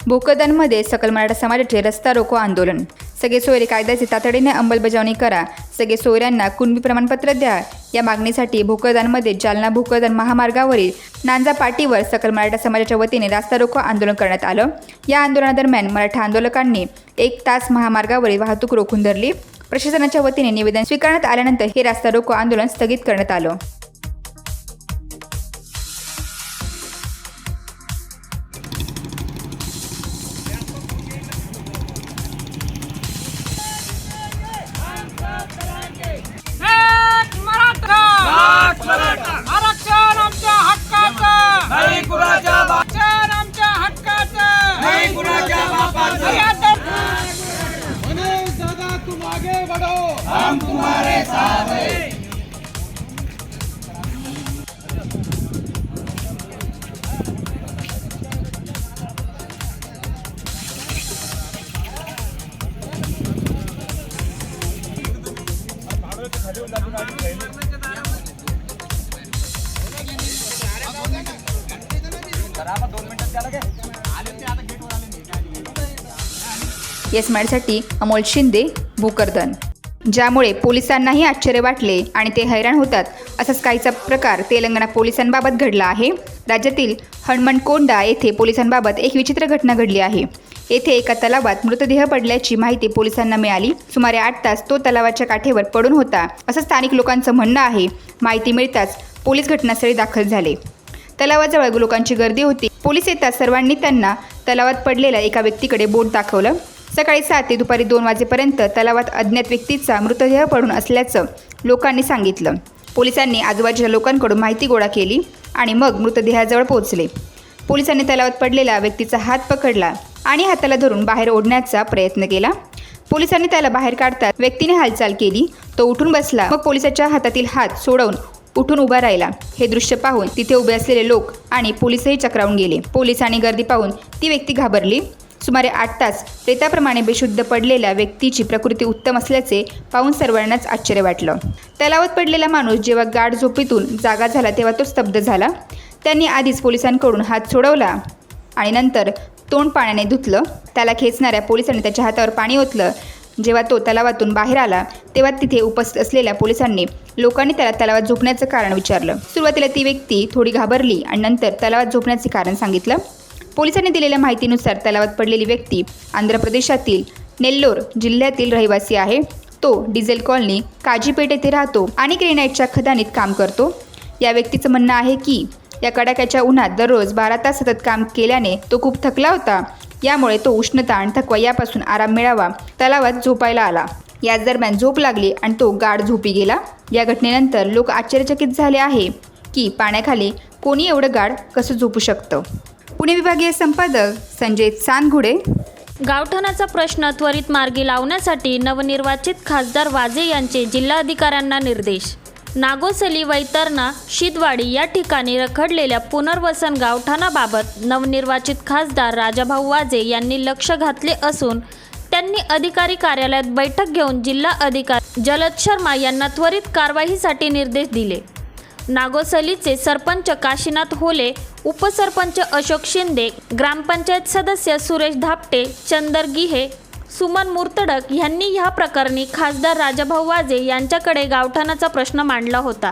भोकरदनमध्ये सकल मराठा समाजाचे रस्ता रोको आंदोलन। सगळे सोयरे कायद्याची तातडीने अंमलबजावणी करा, सगळे सोयऱ्यांना कुणबी प्रमाणपत्र द्या या मागणीसाठी भोकरदनमध्ये जालना भोकरदन महामार्गावरील नांजा पाटीवर सकल मराठा समाजाच्या वतीने रस्ता रोको आंदोलन करण्यात आलं। या आंदोलनादरम्यान मराठा आंदोलकांनी 1 तास महामार्गावरील वाहतूक रोखून धरली। प्रशासनाच्या वतीने निवेदन स्वीकारण्यात आल्यानंतर हे रस्ता रोको आंदोलन स्थगित करण्यात आलं। आरक्षण आमच्या हक्काचं, नाही कुणाच्या बापाचं, आमच्या हक्काचं, नाही कुणाच्या बापाचं। मनोज दादा तुम आगे बढ़ो, हम तुम्हारे साथ हैं। येस मॅडसाठी अमोल शिंदे, भोकरदन। ज्यामुळे पोलिसांनाही आश्चर्य वाटले आणि ते हैराण होतात। असाच काहीचा प्रकार तेलंगणा पोलिसांबाबत घडला आहे। राज्यातील हणमनकोंडा येथे पोलिसांबाबत एक विचित्र घटना घडली आहे। येथे एका तलावात मृतदेह पडल्याची माहिती पोलिसांना मिळाली। सुमारे 8 तास तो तलावाच्या काठेवर पडून होता असं स्थानिक लोकांचं म्हणणं आहे। माहिती मिळताच पोलीस घटनास्थळी दाखल झाले। तलावाजवळ लोकांची गर्दी होती। पोलीस येताच सर्वांनी त्यांना तलावात पडलेल्या एका व्यक्तीकडे बोट दाखवलं। सकाळी 7 ते दुपारी 2 वाजेपर्यंत तलावात अज्ञात व्यक्तीचा मृतदेह पडून असल्याचं लोकांनी सांगितलं। पोलिसांनी आजूबाजूच्या लोकांकडून माहिती गोळा केली आणि मग मृतदेहाजवळ पोहोचले। पोलिसांनी तलावात पडलेल्या व्यक्तीचा हात पकडला आणि हाताला धरून बाहेर ओढण्याचा प्रयत्न केला। पोलिसांनी त्याला बाहेर काढताच व्यक्तीने हालचाल केली। तो उठून बसला। मग पोलिसाच्या हातातील हात सोडवून उठून उभा राहिला। हे दृश्य पाहून तिथे उभे असलेले लोक आणि पोलिसही चक्रावून गेले। पोलीस आणि गर्दी पाहून ती व्यक्ती घाबरली। सुमारे 8 तास प्रेताप्रमाणे बेशुद्ध पडलेल्या व्यक्तीची प्रकृती उत्तम असल्याचे पाहून सर्वांनाच आश्चर्य वाटलं। तलावात पडलेला माणूस जेव्हा गाढ झोपेतून जागा झाला तेव्हा तो स्तब्ध झाला। त्यांनी आधीच पोलिसांकडून हात सोडवला आणि नंतर तोंड पाण्याने धुतलं। त्याला खेचणाऱ्या पोलिसांनी त्याच्या हातावर पाणी ओतलं। जेव्हा तो तलावातून बाहेर आला तेव्हा तिथे उपस्थित असलेल्या पोलिसांनी लोकांनी त्याला तलावात झोपण्याचं कारण विचारलं। सुरुवातीला ती व्यक्ती थोडी घाबरली आणि नंतर तलावात झोपण्याचे कारण सांगितलं। पोलिसांनी दिलेल्या माहितीनुसार तलावात पडलेली व्यक्ती आंध्र प्रदेशातील नेल्लोर जिल्ह्यातील रहिवासी आहे। तो डिझेल कॉलनी काजीपेठ येथे राहतो आणि ग्रेनाइटच्या खदानीत काम करतो। या व्यक्तीचं म्हणणं आहे की या कडाक्याच्या उन्हात दररोज 12 तास सतत काम केल्याने तो खूप थकला होता। यामुळे तो उष्णता आणि थकवा यापासून आराम मिळावा तलावात झोपायला आला। याच दरम्यान झोप लागली आणि तो गाढ झोपी गेला। या घटनेनंतर लोक आश्चर्यचकित झाले आहे की पाण्याखाली कोणी एवढं गाढ कसं झोपू शकतं। पुणे विभागीय संपादक संजय चांदगुडे। गावठाणाचा प्रश्न त्वरित मार्गी लावण्यासाठी नवनिर्वाचित खासदार वाजे यांचे जिल्हाधिकाऱ्यांना निर्देश। नागोसली, वैतरणा, शिदवाडी या ठिकाणी रखडलेल्या पुनर्वसन गावठाणाबाबत नवनिर्वाचित खासदार राजाभाऊ वाजे यांनी लक्ष घातले असून त्यांनी अधिकारी कार्यालयात बैठक घेऊन जिल्हा अधिकारी जलद शर्मा यांना त्वरित कारवाईसाठी निर्देश दिले। नागोसलीचे सरपंच काशीनाथ होले, उपसरपंच अशोक शिंदे, ग्रामपंचायत सदस्य सुरेश धापटे, चंदर गिहे, सुमन मुर्तडक यांनी या प्रकरणी खासदार राजाभाऊ वाजे यांच्याकडे गावठाणाचा प्रश्न मांडला होता।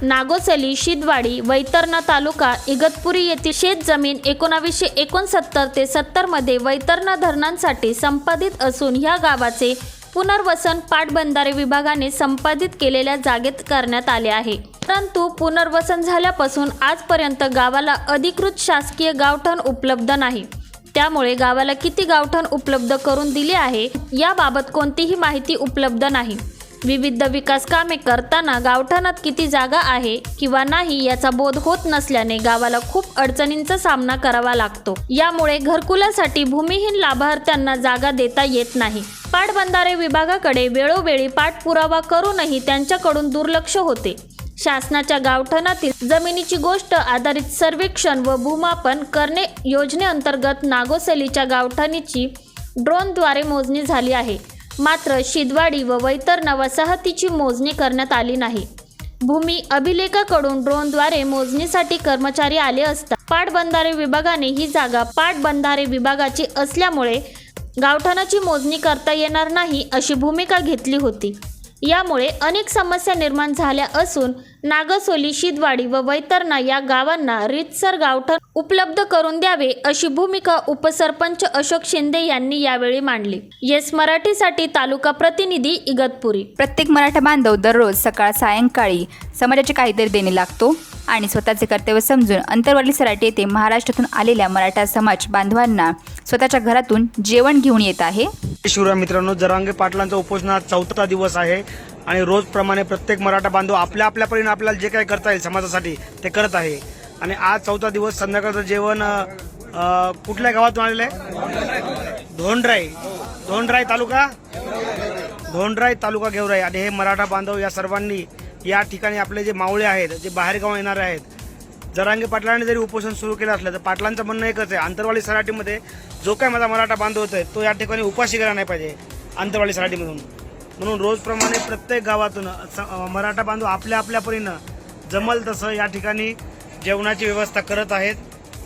नागोसली, शिदवाडी, वैतरणा तालुका इगतपुरी येथील शेतजमीन 1969 ते 70 मध्ये वैतरणा धरणांसाठी संपादित असून ह्या गावाचे पुनर्वसन पाटबंधारे विभागाने संपादित केलेल्या जागेत करण्यात आले आहे। परंतु पुनर्वसन झाल्यापासून आजपर्यंत गावाला अधिकृत शासकीय गावठाण उपलब्ध नाही। त्यामुळे गावाला किती गावठाण उपलब्ध करून दिले आहे याबाबत कोणतीही माहिती उपलब्ध नाही। विविध विकास कामे करताना गावठाणात किती जागा आहे किंवा नाही याचा बोध होत नसल्याने गावाला खूप अडचणींचा सामना करावा लागतो। यामुळे घरकुलासाठी भूमिहीन लाभार्थ्यांना जागा देता येत नाही। पाटबंधारे विभागाकडे वेळोवेळी पाठपुरावा करूनही त्यांच्याकडून दुर्लक्ष होते। शासनाच्या गावठाणातील जमिनीची गोष्ट आधारित सर्वेक्षण व भूमापन करणे योजनेअंतर्गत नागोसलीच्या गावठाणीची ड्रोनद्वारे मोजणी झाली आहे। मात्र शिदवाडी व वैतरणा वसाहतीची मोजणी करण्यात आली नाही। भूमी अभिलेखाकडून ड्रोनद्वारे मोजणीसाठी कर्मचारी आले असता पाटबंधारे विभागाने ही जागा पाटबंधारे विभागाची असल्यामुळे गावठाणाची मोजणी करता येणार नाही अशी भूमिका घेतली होती। यामुळे अनेक समस्या निर्माण झाल्या असून नागसोली, शिदवाडी व वैतरणा या गावांना रीतसर गावठाण उपलब्ध करून द्यावे अशी भूमिका उपसरपंच अशोक शिंदे यांनी यावेळी मांडली। येस मराठीसाठी तालुका प्रतिनिधी इगतपुरी। प्रत्येक मराठा बांधव दररोज सकाळ सायंकाळी समाजाचे काहीतरी देणे लागतो आणि स्वतःचे कर्तव्य समजून अंतरवाली सराटी येथे महाराष्ट्रातून आलेल्या मराठा समाज बांधवांना स्वतःच्या घरातून जेवण घेऊन येत आहे। शिवराय मित्रांनो, जरांगे पाटलांचा उपोषणात 4था दिवस आहे आणि रोजप्रमाणे प्रत्येक मराठा बांधव आपल्या परीने आपल्याला जे काही करता येईल समाजासाठी ते करत आहे। आणि आज 4था दिवस संध्याकाळचं जेवण कुठल्या गावातून आलेलं आहे? धोंडराई तालुका गेवराई। आणि हे मराठा बांधव या सर्वांनी या ठिकाणी आपले जे मावळे आहेत, जे बाहेरगाव येणारे आहेत, जरांगे पाटलांनी जरी उपोषण सुरू केलं असलं तर पाटलांचं म्हणणं एकच आहे, अंतरवाली सराटीमध्ये जो काय माझा मराठा बांधव होतोय तो या ठिकाणी उपाशी गेला नाही पाहिजे अंतरवाली सराटीमधून। म्हणून रोजप्रमाणे प्रत्येक गावातून मराठा बांधव आपल्या परीनं जमल तसं या ठिकाणी जेवणाची व्यवस्था करत आहेत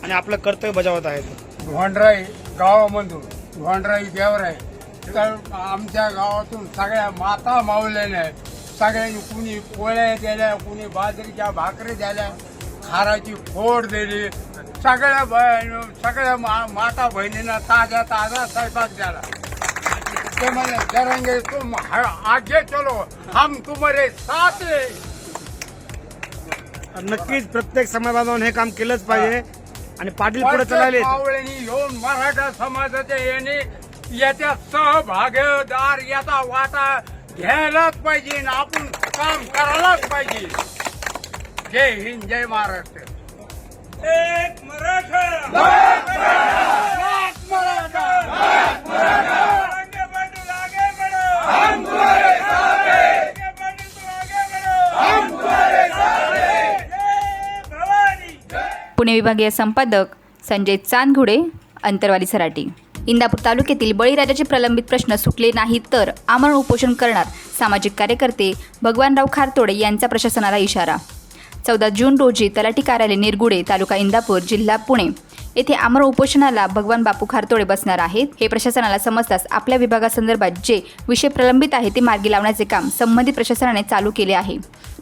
आणि आपलं कर्तव्य बजावत आहेत। धोंडराई गावामधून धोंडराई गेवराई तर आमच्या गावातून सगळ्या माता मावल्याने सगळ्यांनी कुणी पोळ्या दिल्या, कुणी बाजरीच्या भाकरी दिल्या, खाराची फोड दिली, सगळ्या माता बहिणींना ताजा स्वयंपाक दिला। ते म्हणले जरांगे तुम आगे चलो, हम तुम्हारे साथ है। नक्कीच प्रत्येक समाज बांधवांनी हे काम केलंच पाहिजे आणि पाटील पुढे चालले मावळ्यांनी येऊन मराठा समाजाच्या याच्या सहभागीदार याचा वाटा घ्यायलाच पाहिजे आणि आपण काम करायलाच पाहिजे। जय हिंद, जय महाराष्ट्र। एक मराठा जरांगे पाटील आगे बढ़ो, हम तुम्हारे साथ हैं। जरांगे पाटील तुम आगे बढ़ो, हम तुम्हारे साथ हैं। जय भवानी। पुणे विभागीय संपादक संजय चांदघुडे, अंतरवाली सराटी। इंदापूर तालुक्यातील बळीराजाचे प्रलंबित प्रश्न सुटले नाही तर आमरण उपोषण करणार सामाजिक कार्यकर्ते भगवानराव खारतोडे यांचा प्रशासनाला इशारा। 14 जून रोजी तलाठी कार्यालय निरगुडे, तालुका इंदापूर, जिल्हा पुणे येथे आमरण उपोषणाला भगवान बापू खारतोडे बसणार आहेत। हे प्रशासनाला समजताच आपल्या विभागासंदर्भात जे विषय प्रलंबित आहे ते मार्गी लावण्याचे काम संबंधित प्रशासनाने चालू केले आहे,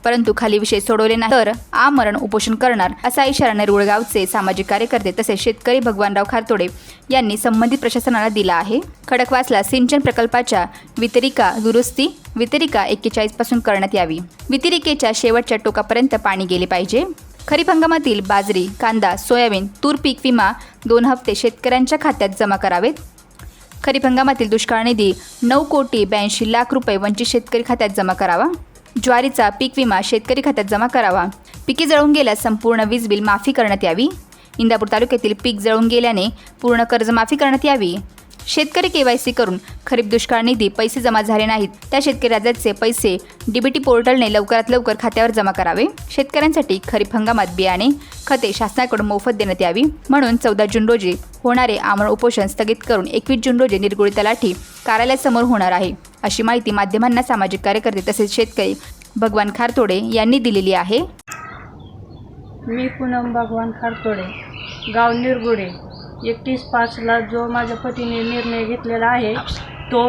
परंतु खाली विषय सोडवले नाही तर आमरण उपोषण करणार असा इशारा निरगुडगावचे सामाजिक कार्यकर्ते तसेच शेतकरी भगवानराव खारतोडे यांनी संबंधित प्रशासनाला दिला आहे। खडकवासला सिंचन प्रकल्पाच्या वितरिका दुरुस्ती वितरिका 41 पासून करण्यात यावी। वितरिकेच्या शेवटच्या टोकापर्यंत पाणी गेले पाहिजे। खरीप हंगामातील बाजरी, कांदा, सोयाबीन, तूर पीक विमा 2 हप्ते शेतकऱ्यांच्या खात्यात जमा करावेत। खरीप हंगामातील दुष्काळ निधी 9,82,00,000 रुपये वंचित शेतकरी खात्यात जमा करावा। ज्वारीचा पीक विमा शेतकरी खात्यात जमा करावा। पिके जळून गेल्यास संपूर्ण वीज बिल माफी करण्यात यावी। इंदापूर तालुक्यातील पीक जळून गेल्याने पूर्ण कर्जमाफी करण्यात यावी। शेतकरी KYC करून खरीप दुष्काळ निधी पैसे जमा झाले नाहीत त्या शेतकरी राज्याचे पैसे DBT पोर्टलने लवकरात लवकर खात्यावर जमा करावे। शेतकऱ्यांसाठी खरीप हंगामात बियाणे, खते शासनाकडून मोफत देण्यात यावी म्हणून 14 जून रोजी होणारे आमरण उपोषण स्थगित करून 21 जून रोजी निरगुडे तलाठी कार्यालयासमोर होणार आहे, अशी माहिती माध्यमांना सामाजिक कार्यकर्ते तसेच शेतकरी भगवान खारतोडे यांनी दिलेली आहे। मी पूनम भगवान खारतोडे, गाव निरगुडे। 31/5ला जो माझ्या पतीने निर्णय घेतलेला आहे तो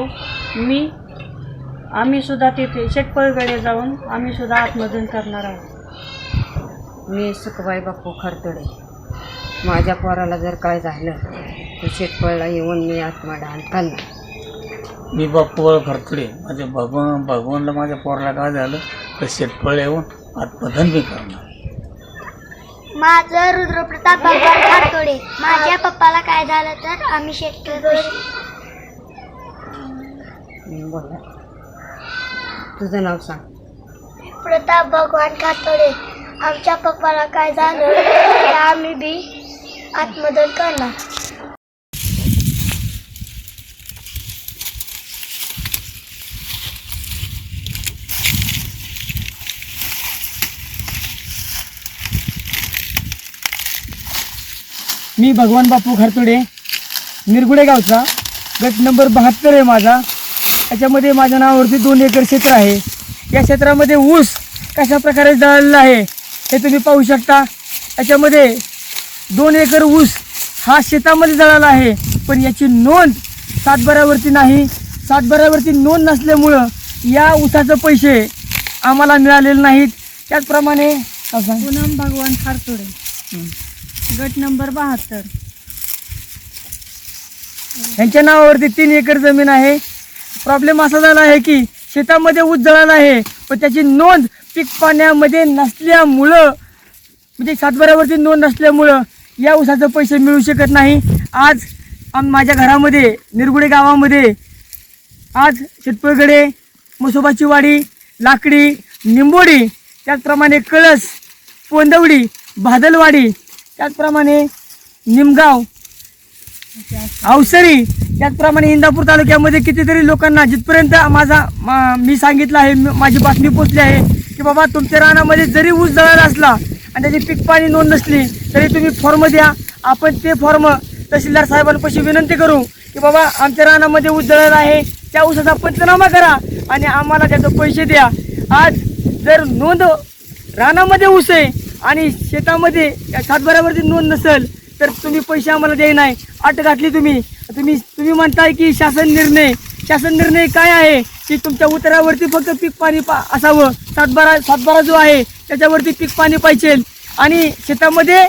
आम्ही सुद्धा तिथे शेटपळगडे जाऊन आम्ही सुद्धा आत्मदहन करणार आहोत। मी सुखबाई बापू खारतोडे। माझ्या पोराला जर काय झालं तर शेटपळला येऊन मी आत्मदान करणार। मी बापू खारतोडे। माझ्या भगवानला माझ्या पोराला काय झालं तर शेटपळ येऊन आत्मदहन मी करणार। माझं रुद्रप्रताप भगवान खारतोडे। माझ्या पप्पाला काय झालं तर आम्ही शेतकरी। बोला, तुझं नाव सांग। प्रताप भगवान खारतोडे। आमच्या पप्पाला काय झालं तर आम्ही बी आत्मदहन करणार। मी भगवान बापू खारतोडे, निरगुडे गावचा, गट नंबर 72 आहे माझा। त्याच्यामध्ये माझ्या नावावरती 2 एकर क्षेत्र आहे। या क्षेत्रामध्ये ऊस कशा प्रकारे जळालेला आहे हे तुम्ही पाहू शकता. याच्यामध्ये 2 एकर ऊस हा शेतामध्ये जळाला आहे, पण याची नोंद सातबाऱ्यावरती नाही. सातबाऱ्यावरती नोंद नसल्यामुळं या ऊसाचे पैसे आम्हाला मिळालेले नाहीत. त्याचप्रमाणे पूनम भगवान खारतोडे, गट नंबर 72. यांच्या नावावरती 3 एकर जमीन आहे. प्रॉब्लेम असा झाला आहे की शेतामध्ये ऊस जळाला आहे, पण त्याची नोंद पीक पाण्यामध्ये नसल्यामुळं, म्हणजे सातबाऱ्यावरती नोंद नसल्यामुळं या ऊसाचे पैसे मिळू शकत नाही. आज माझ्या घरामध्ये निरगुडे गावामध्ये आज शेटपळगडे, मसोबाची वाडी, लाकडी, निंबोडी, त्याचप्रमाणे कळस, पोंदवडी, भादलवाडी, त्याचप्रमाणे निमगाव, अवसरी, त्याचप्रमाणे इंदापूर तालुक्यामध्ये कितीतरी लोकांना जिथपर्यंत मी सांगितलं आहे, माझी बातमी पोचली आहे की बाबा तुमच्या रानामध्ये जरी ऊस जळाला असला आणि त्याची पीक पाणी नोंद नसली तरी तुम्ही फॉर्म द्या. आपण ते फॉर्म तहसीलदार साहेबांपाशी विनंती करू की बाबा आमच्या रानामध्ये ऊस जळाला आहे, त्या ऊसाचा पंचनामा करा आणि आम्हाला त्याचे पैसे द्या. आज जर नोंद रानामध्ये ऊस आहे आणि शेतामध्ये सातबाऱ्यावरती नोंद नसेल तर तुम्ही पैसे आम्हाला द्याय नाही. अट घातली तुम्ही म्हणताय की शासन निर्णय काय आहे की तुमच्या उतरावरती फक्त पीक पाणी असावं. सातबारा जो आहे त्याच्यावरती पीक पाणी पाहिजे. आणि शेतामध्ये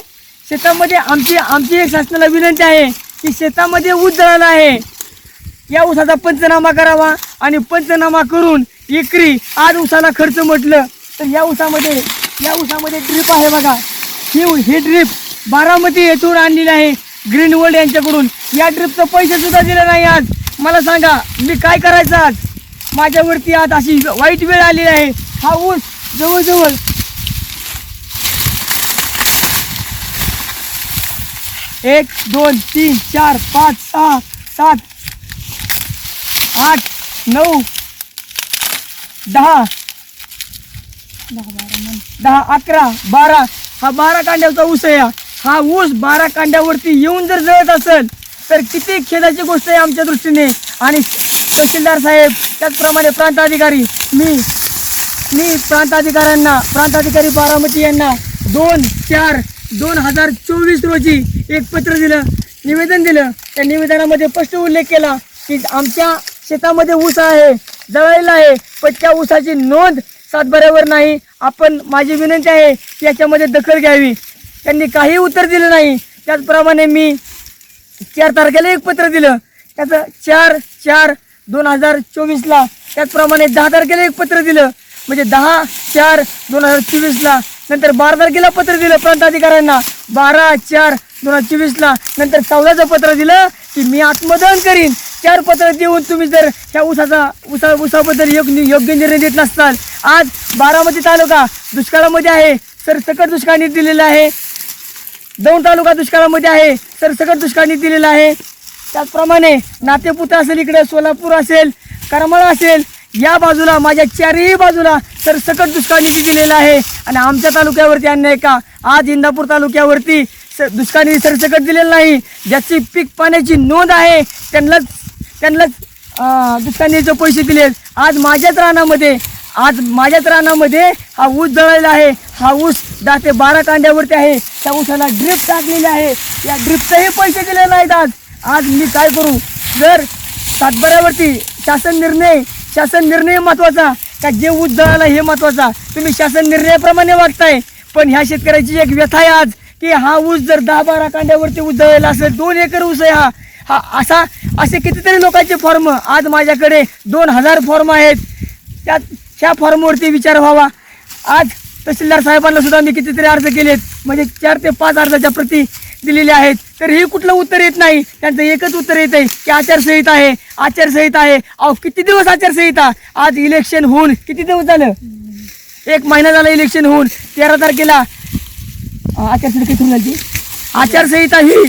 आमची एक शासनाला विनंती आहे की शेतामध्ये ऊस जळाला आहे, या ऊसाचा पंचनामा करावा आणि पंचनामा करून एकरी आज ऊसाला खर्च म्हटलं तर या ऊसामध्ये ड्रीप आहे बघा. ही ड्रीप बारामती येथून आणलेली आहे ग्रीन वर्ल्ड यांच्याकडून. या ड्रीपचं पैसे सुद्धा दिले नाही. आज मला सांगा मी काय करायचं? आज माझ्यावरती आज अशी वाईट वेळ आली आहे. हा ऊस जवळजवळ 1 2 3 4 5 6 7 8 9 10 11 12 हा 12 कांड्याचा ऊस आहे. हा ऊस 12 कांड्यावरती येऊन जर जळत असेल तर किती खेदाची गोष्ट आहे आमच्या दृष्टीने. आणि तहसीलदार साहेब, त्याचप्रमाणे प्रांताधिकारी, मी प्रांताधिकारी बारामती यांना 2/4/2024 रोजी एक पत्र दिलं, निवेदन दिलं. त्या निवेदनामध्ये स्पष्ट उल्लेख केला की आमच्या शेतामध्ये ऊस आहे, जळालेला आहे, पण त्या ऊसाची नोंद सातबाऱ्यावर नाही. माझी विनंती आहे की याच्यामध्ये दखल घ्यावी. त्यांनी काही उत्तर दिलं नाही. त्याचप्रमाणे मी 4 तारखेला एक पत्र दिलं, त्याचं 4/4/2024ला. त्याचप्रमाणे 10 तारखेला एक पत्र दिलं, म्हणजे 10/4/2024ला. नंतर 12 तारखेला पत्र दिलं प्रांताधिकाऱ्यांना 12/4/2024ला. नंतर 14चं पत्र दिलं की मी आत्मदहन करीन. 4 पत्र देऊन तुम्ही जर ह्या ऊसाबद्दल योग्य निर्णय देत नसताल. आज बारामती तालुका दुष्काळामध्ये आहे, सरसकट दुष्काळाने दिलेला आहे. दौंड तालुका दुष्काळामध्ये आहे, सरसकट दुष्काळाने दिलेला आहे. त्याचप्रमाणे नातेपुते असेल, इकडे सोलापूर असेल, करमाळा असेल, या बाजूला माझ्या 4ही बाजूला सरसकट दुष्काळाने दिलेला आहे. आणि आमच्या तालुक्यावरती अन्याय का? आज इंदापूर तालुक्यावरती दुष्काळाने सरसकट दिलेलं नाही. ज्याची पीक पाण्याची नोंद आहे त्यांनाच दुष्काळाचे पैसे दिलेत. आज माझ्याच रानामध्ये हा ऊस जळलेला आहे. हा ऊस 10 ते 12 कांड्यावरती आहे. त्या ऊसाला ड्रिप टाकलेली आहे. या ड्रिपचेही पैसे दिले नाहीत. आज मी काय करू? जर सातबाऱ्यावरती शासन निर्णय महत्त्वाचा का जे ऊस जळाला हे महत्त्वाचा? तुम्ही शासन निर्णयाप्रमाणे वागताय, पण ह्या शेतकऱ्याची एक व्यथा आहे आज की हा ऊस जर 10-12 कांड्यावरती ऊस जळलेला असेल, 2 एकर ऊस आहे असे कितीतरी लोकांचे फॉर्म आज माझ्याकडे 2000 फॉर्म आहेत. ह्या फॉर्मवरती विचार व्हावा. आज तहसीलदार साहेबांना सुद्धा मी कितीतरी अर्ज केलेत, म्हणजे 4 ते 5 अर्जाच्या प्रती दिलेल्या आहेत, तर हे कुठलं उत्तर येत नाही. त्यांचं एकच उत्तर येत आहे की आचारसंहिता आहे. अहो किती दिवस आचारसंहिता? आज इलेक्शन होऊन किती दिवस झालं? 1 महिना झाला इलेक्शन होऊन. 13 तारखेला आचारसंहिता सुरू झाली. आचारसंहिता ही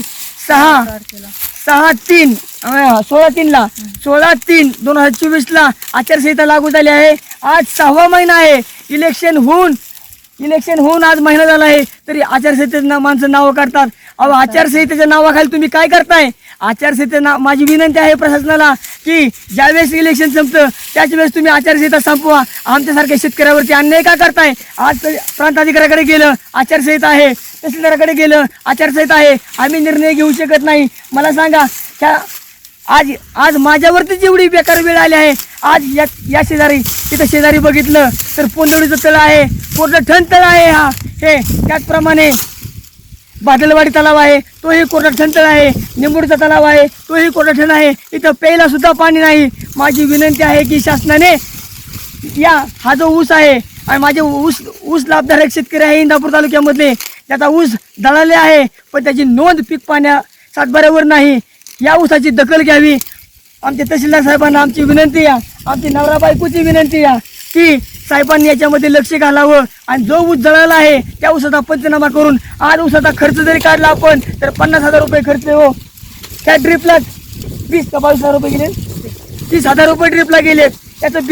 16/3/2024ला आचारसंहिता लागू झाली आहे. आज 6वा महिना आहे. इलेक्शन होऊन आज महिना झाला आहे, तरी आचारसंहितेचं माणसं नावं काढतात. अहो आचारसंहितेच्या नावाखाली तुम्ही काय करताय? आचारसंहिता माझी विनंती आहे प्रशासनाला की ज्यावेळेस इलेक्शन संपतं त्याच वेळेस तुम्ही आचारसंहिता संपवा. आमच्यासारख्या शेतकऱ्यावरती अन्याय का करताय? आज प्रांताधिकाऱ्याकडे गेलं आचारसंहिता आहे, तहसीलदाराकडे गेलं आचारसंहिता आहे, आम्ही निर्णय घेऊ शकत नाही. मला सांगा आज माझ्यावरतीच एवढी बेकार वेळ आली आहे. आज या शेजारी बघितलं तर पोंदळीचं तळ आहे, कोरडठण तळ आहे, हे त्याचप्रमाणे बादलवाडी तलाव आहे, तोही कोरडठण तळ आहे, निंबूडचा तलाव आहे, तोही कोरडठण आहे. इथं प्यायला सुद्धा पाणी नाही. माझी विनंती आहे की शासनाने हा जो ऊस आहे आणि माझे ऊस लाभधारक शेतकरी आहे इंदापूर तालुक्यामधले, त्याचा ऊस दळाले आहे पण त्याची नोंद पीक पाण्या सातबाऱ्यावर नाही. या ऊसाची दखल घ्यावी. आमच्या तहसीलदार साहेबांना आमची विनंती आहे, आमची नवरा बायकोची विनंती आहे की साहेबांनी याच्यामध्ये लक्ष घालावं आणि जो ऊस जळाला आहे त्या ऊसाचा पंचनामा करून आज ऊसाचा खर्च जरी काढला आपण तर 50,000 रुपये खर्च हो. त्या ड्रिपला 20 का 22,000 रुपये गेले, 30,000 रुपये ड्रिपला गेले. त्याचं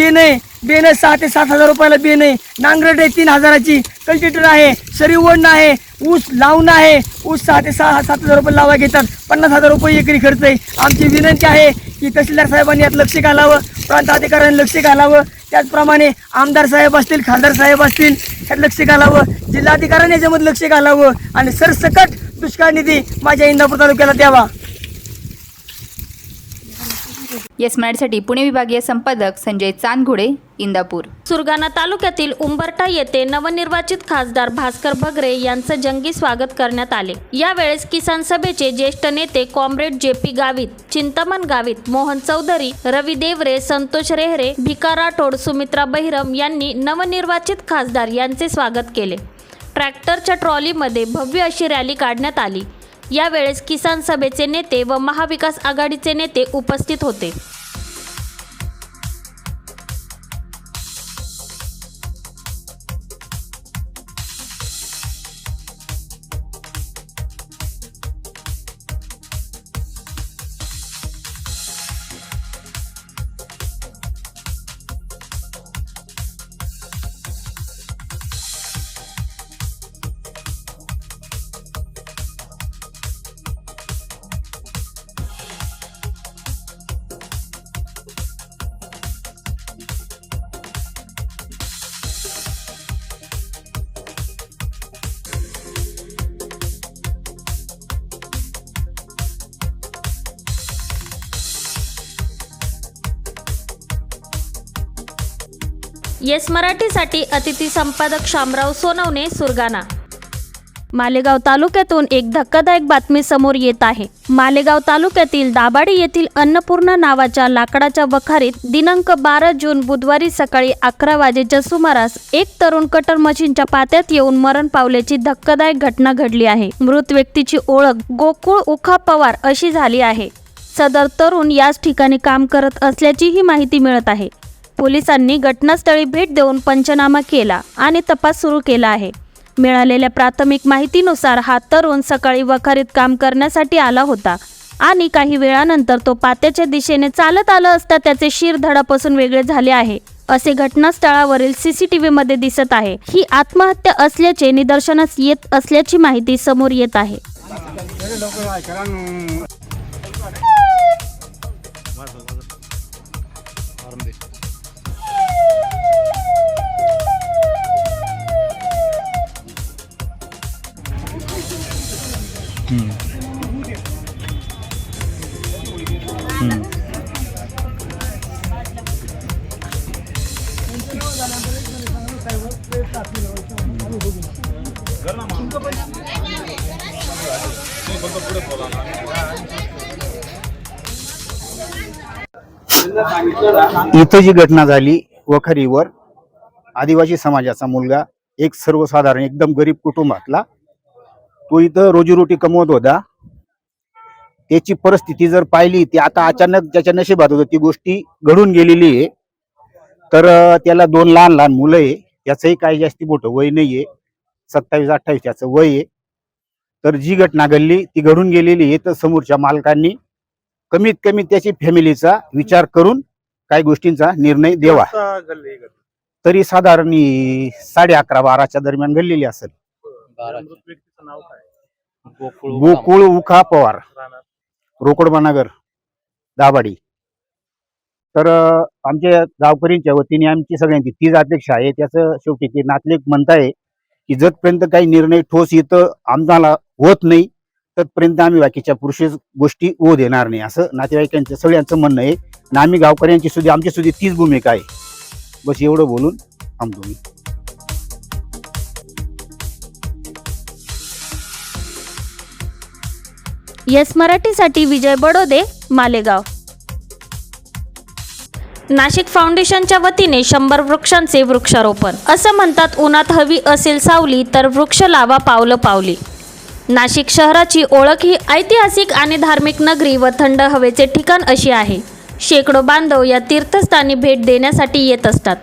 बेन 6 ते 7,000 रुपयाला बेन आहे, नांगरट आहे 3,000ची, कल्टिवेटर आहे, सरी ओढणं आहे, ऊस लावणं आहे, ऊस 6 ते 7,000 रुपये लावा घेतात, 50,000 रुपये एकरी खर्च आहे. आमची विनंती आहे की तहसीलदार साहेबांनी यात लक्ष घालावं, प्रांत अधिकाऱ्यांनी लक्ष घालावं, त्याचप्रमाणे आमदार साहेब असतील, खासदार साहेब असतील यात लक्ष घालावं, जिल्हाधिकाऱ्यांनी याच्यामध्ये लक्ष घालावं आणि सरसकट दुष्काळ निधी माझ्या इंदापूर तालुक्याला द्यावा. येस मराठीसाठी पुणे विभागीय संपादक संजय चांदघोडे, इंदापूर. सुरगाणा तालुक्यातील उंबरठा येथे नवनिर्वाचित खासदार भास्कर भगरे यांचं जंगी स्वागत करण्यात आले. यावेळेस किसान सभेचे ज्येष्ठ नेते कॉम्रेड JP गावित, चिंतामण गावित, मोहन चौधरी, रवी देवरे, संतोष रेहरे, भिका राठोड, सुमित्रा बहिरम यांनी नवनिर्वाचित खासदार यांचे स्वागत केले. ट्रॅक्टरच्या ट्रॉलीमध्ये भव्य अशी रॅली काढण्यात आली. यावेळेस किसान सभेचे नेते व महाविकास आघाडीचे नेते उपस्थित होते. येस मराठीसाठी अतिथी संपादक शामराव सोनवणे, सुरगाणा. मालेगाव तालुक्यातून एक धक्कादायक बातमी समोर येत आहे. मालेगाव तालुक्यातील दाभाडी येथील अन्नपूर्णा नावाच्या लाकडाच्या वखारीत दिनांक 12 जून बुधवारी सकाळी 11 वाजेच्या सुमारास एक तरुण कटर मशीनच्या पात्यात येऊन मरण पावल्याची धक्कादायक घटना घडली आहे. मृत व्यक्तीची ओळख गोकुळ उखा पवार अशी झाली आहे. सदर तरुण याच ठिकाणी काम करत असल्याचीही माहिती मिळत आहे. पोलिसांनी घटनास्थळी भेट देऊन पंचनामा केला आणि तपास सुरू केला आहे. मिळालेल्या प्राथमिक माहितीनुसार हा तरुण सकाळी वखारीत काम करण्यासाठी आला होता आणि काही वेळानंतर तो पात्याच्या दिशेने चालत आला असता त्याचे शिर धडापासून वेगळे झाले आहे असे घटनास्थळावरील CCTV मध्ये दिसत आहे. ही आत्महत्या असल्याचे निदर्शनास येत असल्याची माहिती समोर येत आहे. इथं जी घटना झाली वखारीवर, आदिवासी समाजाचा मुलगा, एक सर्वसाधारण एकदम गरीब कुटुंबातला, तो इथं रोजीरोटी कमवत होता. त्याची परिस्थिती जर पाहिली ती आता अचानक ज्याच्या नशिबात होतं ती गोष्टी घडून गेलेली आहे. तर त्याला 2 लहान लहान मुलं आहे. याचंही काही जास्ती मोठं वय नाहीये, 27-28 याचं वय आहे. तर जी घटना घडली ती घडून गेलेली आहे. तर समोरच्या मालकांनी कमीत कमी त्याची फॅमिलीचा विचार करून काही गोष्टींचा निर्णय द्यावा. तरी साधारण 11:30-12च्या दरम्यान घडलेली असेल. गोकुळ उखा पवार, रोकडबानगर दाभाडी. तर आमच्या गावकऱ्यांच्या वतीने आमची सगळ्यांची तीच अपेक्षा आहे. त्याचं शेवटी ते नातलेक म्हणताय की जतपर्यंत काही निर्णय ठोस इथं आम्हाला होत नाही तत्पर्यंत आम्ही बाकीच्या पुरुष गोष्टी होऊ देणार नाही, असं नातेवाईकांचं सगळ्यांचं म्हणणं आहे. आणि आम्ही गावकऱ्यांची सुद्धा आमची सुद्धा तीच भूमिका आहे. बस एवढं बोलून थांबतो मी. येस मराठीसाठी विजय बडोदे, मालेगाव. नाशिक फाउंडेशनच्या वतीने 100 वृक्षांचे वृक्षारोपण. असं म्हणतात, उन्हात हवी असेल सावली तर वृक्ष लावा पावलं पावली. नाशिक शहराची ओळख ही ऐतिहासिक आणि धार्मिक नगरी व थंड हवेचे ठिकाण अशी आहे. शेकडो बांधव या तीर्थस्थानी भेट देण्यासाठी येत असतात.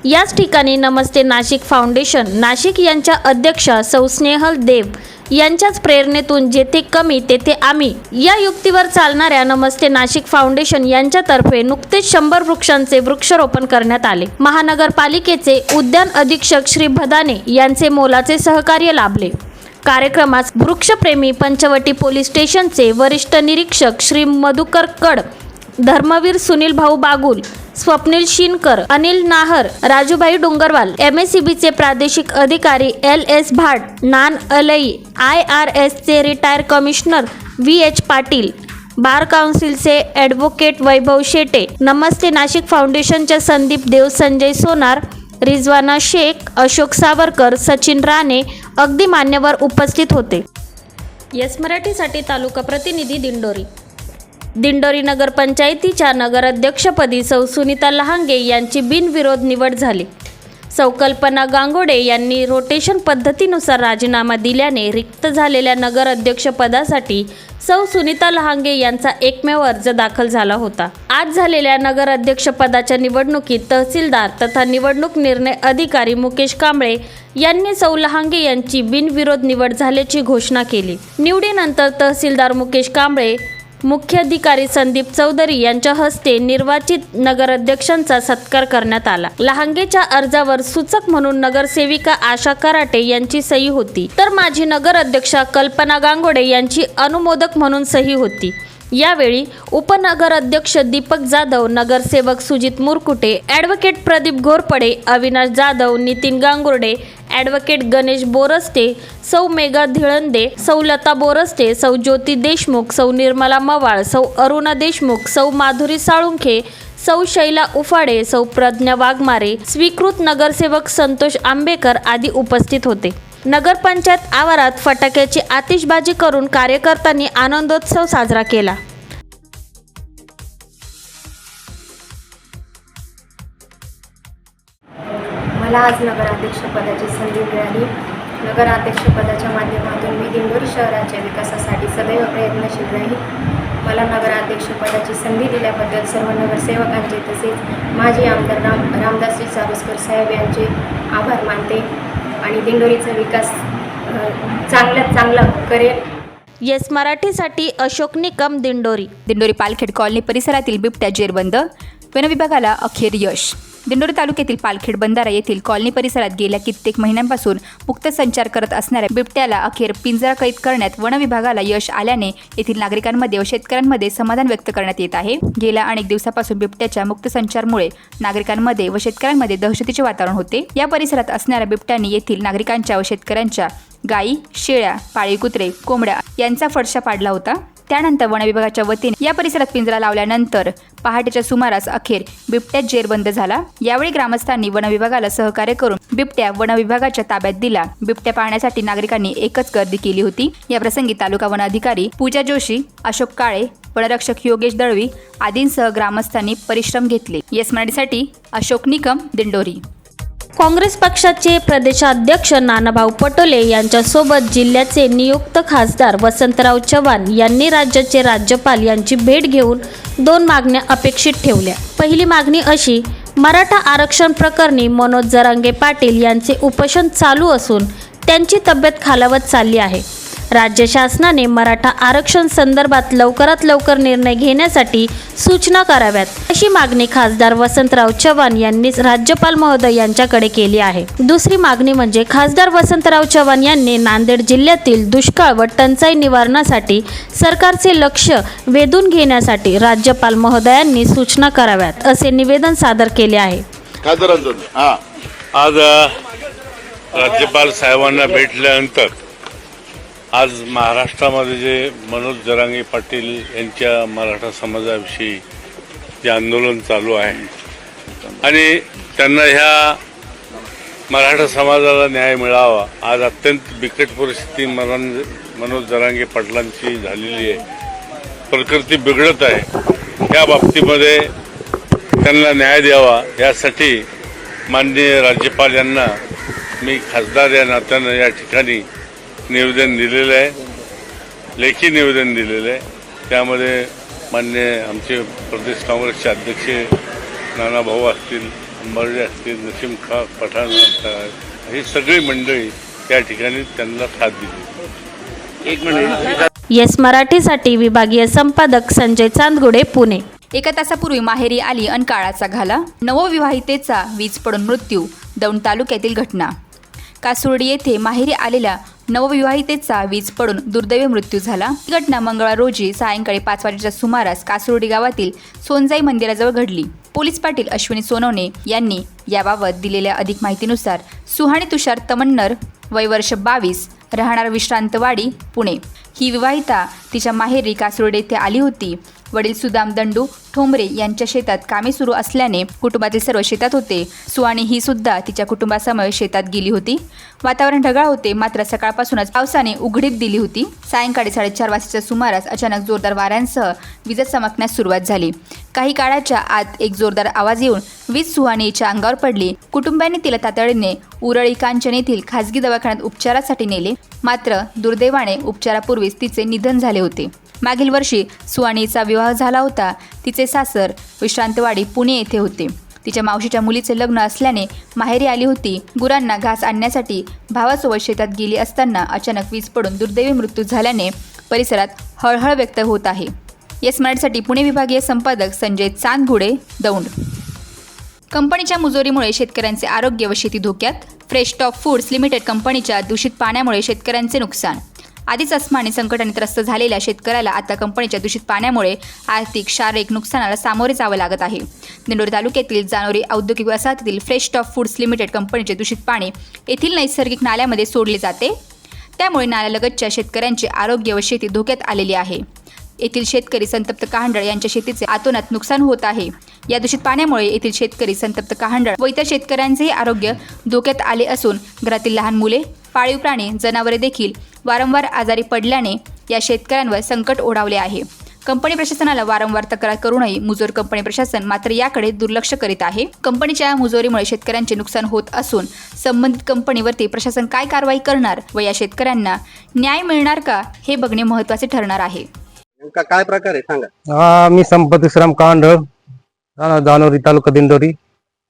याच ठिकाणी नमस्ते नाशिक फाउंडेशन नाशिक यांच्या अध्यक्षा सौ स्नेहल देव यांच्याच प्रेरणेतून जेथे कमी तेथे आम्ही या युक्तीवर चालणाऱ्या नमस्ते नाशिक फाउंडेशन यांच्यातर्फे नुकतेच 100 वृक्षांचे वृक्षारोपण करण्यात आले. महानगरपालिकेचे उद्यान अधीक्षक श्री भदाने यांचे मोलाचे सहकार्य लाभले. कार्यक्रमास वृक्षप्रेमी पंचवटी पोलीस स्टेशनचे वरिष्ठ निरीक्षक श्री मधुकर कड, धर्मवीर सुनील भाऊ बागुल, स्वप्नील शिनकर, अनिल नाहर, राजूभाई डोंगरवाल, MSCBचे प्रादेशिक अधिकारी LS भाट, नान अलई, IRSचे रिटायर कमिशनर VH पाटील, बार काउन्सिलचे ॲडव्होकेट वैभव शेटे, नमस्ते नाशिक फाउंडेशनचे संदीप देव, संजय सोनार, रिजवाना शेख, अशोक सावरकर, सचिन राणे अगदी मान्यवर उपस्थित होते. येस मराठीसाठी तालुका प्रतिनिधी दिंडोरी. दिंडोरी नगरपंचायतीच्या नगराध्यक्षपदी सौ सुनीता लहांगे यांची बिनविरोध निवड झाली. सौ कल्पना गांगोडे यांनी रोटेशन पद्धतीनुसार राजीनामा दिल्याने रिक्त झालेल्या नगराध्यक्षपदासाठी सौ सुनीता लहांगे यांचा एकमेव अर्ज दाखल झाला होता. आज झालेल्या नगराध्यक्षपदाच्या निवडणुकीत तहसीलदार तथा निवडणूक निर्णय अधिकारी मुकेश कांबळे यांनी सौ लहांगे यांची बिनविरोध निवड झाल्याची घोषणा केली. निवडीनंतर तहसीलदार मुकेश कांबळे, मुख्याधिकारी संदीप चौधरी यांच्या हस्ते निर्वाचित नगराध्यक्षांचा सत्कार करण्यात आला. लहांगेच्या अर्जावर सूचक म्हणून नगरसेविका आशा कराटे यांची सही होती, तर माजी नगराध्यक्षा कल्पना गांगोडे यांची अनुमोदक म्हणून सही होती. यावेळी उपनगराध्यक्ष दीपक जाधव, नगरसेवक सुजित मुरकुटे, ॲडव्होकेट प्रदीप घोरपडे, अविनाश जाधव, नितीन गांगुर्डे, ॲडव्होकेट गणेश बोरस्ते, सौ मेघा धिळंदे, सौ लता बोरस्ते, सौ ज्योती देशमुख, सौ निर्मला मवाळ, सौ अरुणा देशमुख, सौ माधुरी साळुंखे, सौ शैला उफाडे, सौ प्रज्ञा वाघमारे, स्वीकृत नगरसेवक संतोष आंबेकर आदी उपस्थित होते. नगरपंचायत आवारात फटाक्याची आतिषबाजी करून कार्यकर्त्यांनी आनंदोत्सव साजरा केला. मला आज नगराध्यक्षपदाची संधी मिळाली. नगराध्यक्षपदाच्या माध्यमातून मी दिंडोरी शहराच्या विकासासाठी सदैव प्रयत्नशील राहील. मला नगराध्यक्षपदाची संधी दिल्याबद्दल सर्व नगरसेवकांचे तसेच माजी आमदार रामदासजी चारोस्कर साहेब यांचे आभार मानते आणि दिंडोरीचा विकास चांगल्यात चांगला करेल. येस मराठीसाठी अशोक निकम, दिंडोरी. दिंडोरी पालखेड कॉलनी परिसरातील बिबट्या जेरबंद. वनविभागाला अखेर यश. दिंडोरी तालुक्यातील पालखेड बंधारा येथील कॉलनी परिसरात गेल्या कित्येक महिन्यांपासून मुक्त संचार करत असणाऱ्या बिबट्याला अखेर पिंजरा कैद करण्यात वनविभागाला यश आल्याने येथील नागरिकांमध्ये व शेतकऱ्यांमध्ये समाधान व्यक्त करण्यात येत आहे. गेल्या अनेक दिवसापासून बिबट्याच्या मुक्त संचारमुळे नागरिकांमध्ये व शेतकऱ्यांमध्ये दहशतीचे वातावरण होते. या परिसरात असणाऱ्या बिबट्यांनी येथील नागरिकांच्या व शेतकऱ्यांच्या गायी, शेळ्या, पाळीव कुत्रे, कोंबड्या यांचा फडशा पाडला होता. त्यानंतर वनविभागाच्या वतीने या परिसरात पिंजरा लावल्यानंतर पहाटेच्या सुमारास अखेर बिबट्या जेरबंद झाला. यावेळी ग्रामस्थांनी वनविभागाला सहकार्य करून बिबट्या वनविभागाच्या ताब्यात दिला. बिबट्या पाहण्यासाठी नागरिकांनी एकच गर्दी केली होती. या प्रसंगी तालुका वन अधिकारी पूजा जोशी, अशोक काळे, वनरक्षक योगेश दळवी आदींसह ग्रामस्थांनी परिश्रम घेतले. येस मराठीसाठी अशोक निकम, दिंडोरी. काँग्रेस पक्षाचे प्रदेशाध्यक्ष नानाभाऊ पटोले यांच्यासोबत जिल्ह्याचे नियुक्त खासदार वसंतराव चव्हाण यांनी राज्याचे राज्यपाल यांची भेट घेऊन 2 मागण्या अपेक्षित ठेवल्या. पहिली मागणी अशी: मराठा आरक्षण प्रकरणी मनोज जरांगे पाटील यांचे उपोषण चालू असून त्यांची तब्येत खालावत चालली आहे. राज्य शासनाने मराठा आरक्षण संदर्भात लवकरात लवकर निर्णय घेण्यासाठी सूचना कराव्यात, अशी मागणी खासदार वसंतराव चव्हाण यांनी राज्यपाल महोदय यांच्याकडे केली आहे. दुसरी मागणी म्हणजे खासदार वसंतराव चव्हाण यांनी नांदेड जिल्ह्यातील दुष्काळ व टंचाई निवारणासाठी सरकारचे लक्ष वेधून घेण्यासाठी राज्यपाल महोदयांनी सूचना कराव्यात, असे निवेदन सादर केले आहे. आज राज्यपाल साहेबांना भेटल्यानंतर आज महाराष्ट्रामध्ये जे मनोज जरांगे पाटील यांच्या मराठा समाजाविषयी जे आंदोलन चालू आहे आणि त्यांना ह्या मराठा समाजाला न्याय मिळावा, आज अत्यंत बिकट परिस्थिती मनोज जरांगे पाटलांची झालेली आहे, प्रकृती बिघडत आहे. या बाबतीमध्ये त्यांना न्याय द्यावा यासाठी माननीय राज्यपाल यांना मी खासदार या नात्यानं या ठिकाणी निवेदन दिलेलं आहे, लेखी निवेदन दिलेलं आहे. त्यामध्ये माननीय आमचे प्रदेश काँग्रेसचे अध्यक्ष नानाभाऊ असतील, अंबाजी असतील, नसीम खा पठाण ही सगळी मंडळी या ठिकाणी त्यांना साथ दिली. एक मिनिट. येस मराठीसाठी विभागीय संपादक संजय चांदगुडे, पुणे. एका तासापूर्वी माहेरी आली अन काळाचा घाला, नवविवाहितेचा वीज पडून मृत्यू. दौंड तालुक्यातील घटना. कासुर्डी येथे माहेरी आलेल्या नवविवाहितेचा वीज पडून दुर्दैवी मृत्यू झाला. ही घटना मंगळवार रोजी सायंकाळी 5 वाजेच्या सुमारास कासुर्डी गावातील सोनजाई मंदिराजवळ घडली. पोलीस पाटील अश्विनी सोनवणे यांनी याबाबत दिलेल्या अधिक माहितीनुसार सुहाणी तुषार तमन्नर, वय वर्ष 22, राहणार विश्रांतवाडी, पुणे, ही विवाहिता तिच्या माहेरी कासुर्डी येथे आली होती. वडील सुदाम दंडू ठोंबरे यांच्या शेतात कामे सुरू असल्याने कुटुंबातील सर्व शेतात होते. सुहाणी ही सुद्धा तिच्या कुटुंबासमोर शेतात गेली होती. वातावरण ढगाळ होते, मात्र सकाळपासूनच पावसाने उघडीप दिली होती. सायंकाळी 4:30 वाजताच्या सुमारास अचानक जोरदार वाऱ्यांसह वीज चमकण्यास सुरुवात झाली. काही काळाच्या आत एक जोरदार आवाज येऊन वीज सुहाणीच्या अंगावर पडली. कुटुंबियांनी तिला तातडीने उरळी कांचन येथील खासगी दवाखान्यात उपचारासाठी नेले, मात्र दुर्दैवाने उपचारापूर्वीच तिचे निधन झाले होते. मागील वर्षी सुहाणीचा विवाह झाला होता. तिचे सासर विश्रांतवाडी, पुणे येथे होते. तिच्या मावशीच्या मुलीचे लग्न असल्याने माहेरी आली होती. गुरांना घास आणण्यासाठी भावासोबत शेतात गेली असताना अचानक वीज पडून दुर्दैवी मृत्यू झाल्याने परिसरात हळहळ व्यक्त होत आहे. येस मराठीसाठी पुणे विभागीय संपादक संजय चांदगुडे, दौंड. कंपनीच्या मुजोरीमुळे शेतकऱ्यांचे आरोग्य व शेती धोक्यात. फ्रेश टॉप फूड्स लिमिटेड कंपनीच्या दूषित पाण्यामुळे शेतकऱ्यांचे नुकसान. आधीच अस्मा आणि संकटाने त्रस्त झालेल्या शेतकऱ्याला आता कंपनीच्या दूषित पाण्यामुळे आर्थिक शारीरिक नुकसानाला सामोरे जावं लागत आहे. दिंडोरी तालुक्यातील जानोरी औद्योगिक वसाहतीतील फ्रेश टॉप फूड्स लिमिटेड कंपनीचे दूषित पाणी येथील नैसर्गिक नाल्यामध्ये सोडले जाते. त्यामुळे नाल्यालगतच्या शेतकऱ्यांचे आरोग्य व शेती धोक्यात आलेली आहे. येथील शेतकरी संतप्त कहांडळ यांच्या शेतीचे अतोनात नुकसान होत आहे. या दूषित पाण्यामुळे येथील शेतकरी संतप्त कहांडळ व इतर शेतकऱ्यांचेही आरोग्य धोक्यात आले असून घरातील लहान मुले, पाळीव प्राणी, जनावरे देखील वारंवार आजारी पडल्याने या शेतकऱ्यांवर संकट ओढावले आहे. कंपनी प्रशासनाला वारंवार तक्रार करूनही मुजोर कंपनी प्रशासन मात्र याकडे दुर्लक्ष करीत आहे. कंपनीच्या मुजोरीमुळे शेतकऱ्यांचे नुकसान होत असून संबंधित कंपनीवरती प्रशासन काय कारवाई करणार व या शेतकऱ्यांना न्याय मिळणार का हे बघणे महत्त्वाचे ठरणार आहे. काय प्रकार आहे सांगा. मी संपत विश्राम कांडळ, जानोरी तालुका दिंडोरी.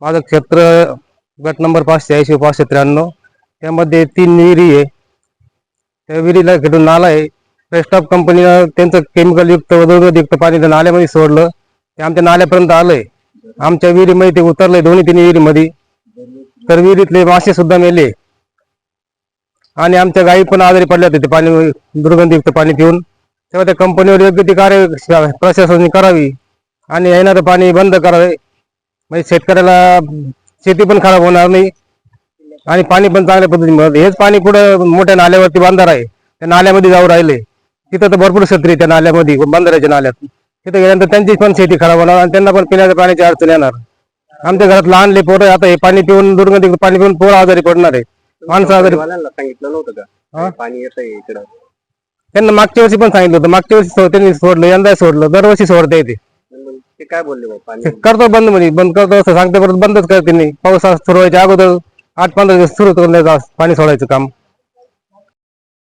माझं क्षेत्र गट नंबर 580 593. त्यामध्ये 3 विहिरी आहे. त्या विहिरीला घेऊन नाला आहे. फ्रेशटॉप कंपनीनं त्यांचं केमिकल युक्त व दुर्गंधयुक्त पाणी त्या नाल्यामध्ये सोडलं. ते आमच्या नाल्यापर्यंत आलंय. आमच्या विहिरीमध्ये ते उतरलंय, 2-3 विहिरीमध्ये. तर विहिरीतले मासे सुद्धा मेले आणि आमच्या गायी पण आजारी पडल्या होत्या ते पाणी, दुर्गंधयुक्त पाणी पिऊन. तेव्हा त्या कंपनीवर योग्य ती कार्य प्रशासनाने करावी आणि येणारं पाणी बंद करावे, म्हणजे शेतकऱ्याला शेती पण खराब होणार नाही आणि पाणी पण चांगल्या पद्धतीने मिळत. हेच पाणी कुठं मोठ्या नाल्यावरती बांधार आहे, त्या नाल्यामध्ये जाऊ राहिले. तिथं तर भरपूर क्षेत्री त्या नाल्यामध्ये, बंधाऱ्याच्या नाल्यात. तिथं गेल्यानंतर त्यांची पण शेती खराब होणार आणि त्यांना पण पिण्याच्या पाण्याची अडचण येणार. आमच्या घरात लहानले पोरं आता हे पाणी पिऊन, दुर्गंधयुक्त पाणी पिऊन पोरं आजारी पडणार आहे. माणसं आजारी. सांगितलं नव्हतं का पाणी येतंय इकडं? त्यांना मागच्या वर्षी पण सांगितलं होतं. मागच्या वर्षी त्यांनी सोडलं, यंदा सोडलं. दरवर्षी सोडता येते. ते काय बोलले पाणी करतो बंद, म्हणजे बंद करतो असं सांगते, परत बंदच करते नाही. पाऊस सुरू व्हायच्या अगोदर 8-15 दिवस सुरू करण्याचं पाणी सोडायचं काम.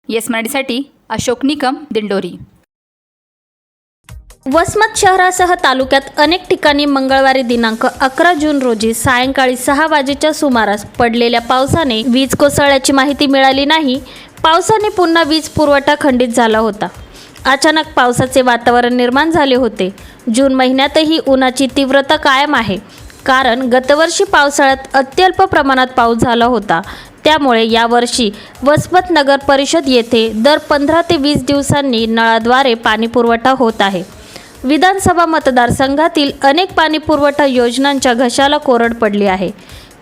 येस मराठीसाठी अशोक निकम, दिंडोरी. वसमत शहरासह तालुक्यात अनेक ठिकाणी मंगळवारी दिनांक 11 जून रोजी सायंकाळी 6 वाजेच्या सुमारास पडलेल्या पावसाने वीज कोसळल्याची माहिती मिळाली नाही. पावसाने पुन्हा वीज पुरवठा खंडित झाला होता. अचानक पावसाचे वातावरण निर्माण झाले होते. जून महिन्यातही उन्हाची तीव्रता कायम आहे, कारण गतवर्षी पावसाळ्यात अत्यल्प प्रमाणात पाऊस झाला होता. त्यामुळे यावर्षी वसमत नगर परिषद येथे दर 15 ते 20 दिवसांनी नळाद्वारे पाणी पुरवठा होत आहे. विधानसभा मतदारसंघातील अनेक पाणी पुरवठा योजनांच्या घशाला कोरड पडली आहे.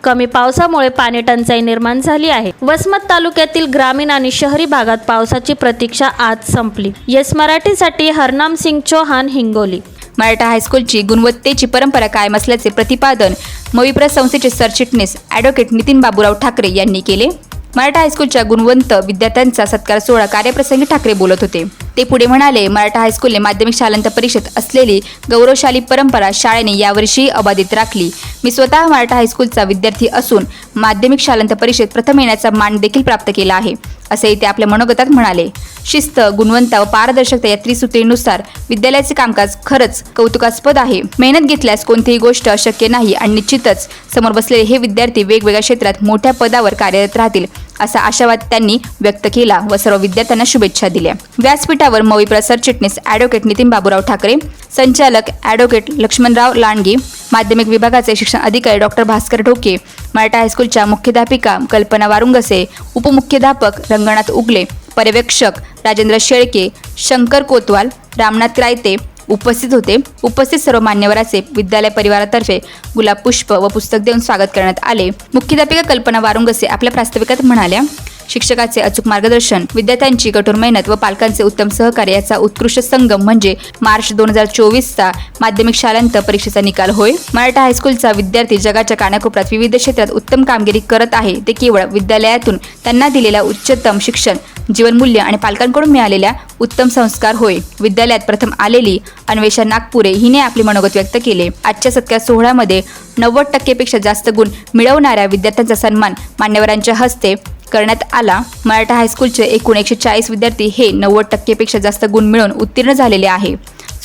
कमी पावसामुळे पाणी टंचाई निर्माण झाली आहे. वसमत तालुक्यातील ग्रामीण आणि शहरी भागात पावसाची प्रतीक्षा आज संपली. येस मराठीसाठी हरनाम सिंग चौहान, हिंगोली. मराठा हायस्कूलची गुणवत्तेची परंपरा कायम असल्याचे प्रतिपादन मविप्र संस्थेचे सरचिटणीस ॲडव्होकेट नितीन बाबूराव ठाकरे यांनी केले. मराठा हायस्कूलच्या गुणवंत विद्यार्थ्यांचा सत्कार सोहळा कार्यप्रसंगी ठाकरे बोलत होते. ते पुढे म्हणाले, मराठा हायस्कूलने माध्यमिक शालांत परीक्षेत असलेली गौरवशाली परंपरा शाळेने यावर्षी अबाधित राखली. मी स्वतः मराठा हायस्कूलचा विद्यार्थी असून माध्यमिक शालांत परीक्षेत प्रथम येण्याचा मान देखील प्राप्त केला आहे, असेही ते आपल्या मनोगतात म्हणाले. शिस्त, गुणवत्ता व पारदर्शकता या त्रिसूत्रीनुसार विद्यालयाचे कामकाज खरंच कौतुकास्पद आहे. मेहनत घेतल्यास कोणतीही गोष्ट अशक्य नाही आणि निश्चितच समोर बसलेले हे विद्यार्थी वेगवेगळ्या क्षेत्रात मोठ्या पदावर कार्यरत राहतील, असा आशावाद त्यांनी व्यक्त केला व सर्व विद्यार्थ्यांना शुभेच्छा दिल्या. व्यासपीठावर मविप्र सरचिटणीस ॲडव्होकेट नितीन बाबूराव ठाकरे, संचालक ॲडव्होकेट लक्ष्मणराव लांडगे, माध्यमिक विभागाचे शिक्षण अधिकारी डॉक्टर भास्कर ढोके, मराठा हायस्कूलच्या मुख्याध्यापिका कल्पना वारुंगसे, उपमुख्याध्यापक रंगनाथ उगले, पर्यवेक्षक राजेंद्र शेळके, शंकर कोतवाल, रामनाथ रायते उपस्थित होते. उपस्थित सर्व मान्यवरांचे विद्यालय परिवारातर्फे गुलाब पुष्प व पुस्तक देऊन स्वागत करण्यात आले. मुख्याध्यापिका कल्पना वारुंगसे आपल्या प्रास्ताविकात म्हणाल्या, शिक्षकाचे अचूक मार्गदर्शन, विद्यार्थ्यांची कठोर मेहनत व पालकांचे उत्तम सहकार्य याचा उत्कृष्ट संगम म्हणजे मार्च 2024चा माध्यमिक शालांत परीक्षेचा निकाल होय. मराठा हायस्कूलचा विद्यार्थी जगाच्या कानाकोपऱ्यात विविध क्षेत्रात उत्तम कामगिरी करत आहे. ते केवळ विद्यालयातून त्यांना दिलेल्या उच्चतम शिक्षण, जीवनमूल्य आणि पालकांकडून मिळालेल्या उत्तम संस्कार होय. विद्यालयात प्रथम आलेली अन्वेषा नागपुरे हिने आपले मनोगत व्यक्त केले. आजच्या सत्कार सोहळ्यामध्ये 90% पेक्षा जास्त गुण मिळवणाऱ्या विद्यार्थ्यांचा सन्मान मान्यवरांच्या हस्ते करण्यात आला. मराठा हायस्कूलचे एकूण 140 विद्यार्थी हे 90% पेक्षा जास्त गुण मिळवून उत्तीर्ण झालेले आहे.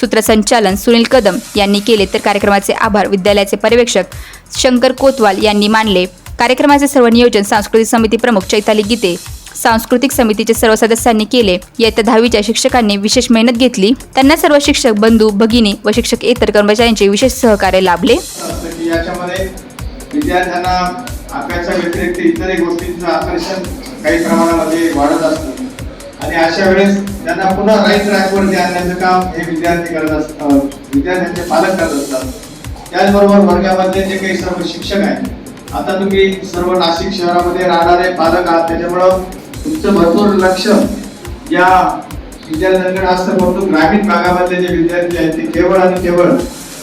सूत्रसंचालन सुनील कदम यांनी केले, तर कार्यक्रमाचे आभार विद्यालयाचे पर्यवेक्षक शंकर कोतवाल यांनी मानले. कार्यक्रमाचे सर्व नियोजन सांस्कृतिक समिती प्रमुख चैताली गीते, सांस्कृतिक समितीचे सर्व सदस्यांनी केले. इयत्ता 10वीच्या शिक्षकांनी विशेष मेहनत घेतली. त्यांना सर्व शिक्षक बंधू भगिनी व शिक्षकेतर कर्मचाऱ्यांचे विशेष सहकार्य लाभले. याच्यामध्ये विद्यार्थ्यांना अभ्यासा व्यतिरिक्त इतरही गोष्टींचं आकर्षण काही प्रमाणामध्ये वाढत असतं आणि अशा वेळेस त्यांना पुन्हा राईट ट्रॅकवरती आणण्याचं काम हे विद्यार्थी करत असतात, विद्यार्थ्यांचे पालक करत असतात. त्याचबरोबर वर्गामधले जे काही सर्व शिक्षक आहेत, आता तुम्ही सर्व नाशिक शहरामध्ये राहणारे पालक आहात, त्याच्यामुळं तुमचं भरपूर लक्ष या विद्यार्थ्यांकडे असतं. परंतु ग्रामीण भागामधले जे विद्यार्थी आहेत ते केवळ आणि केवळ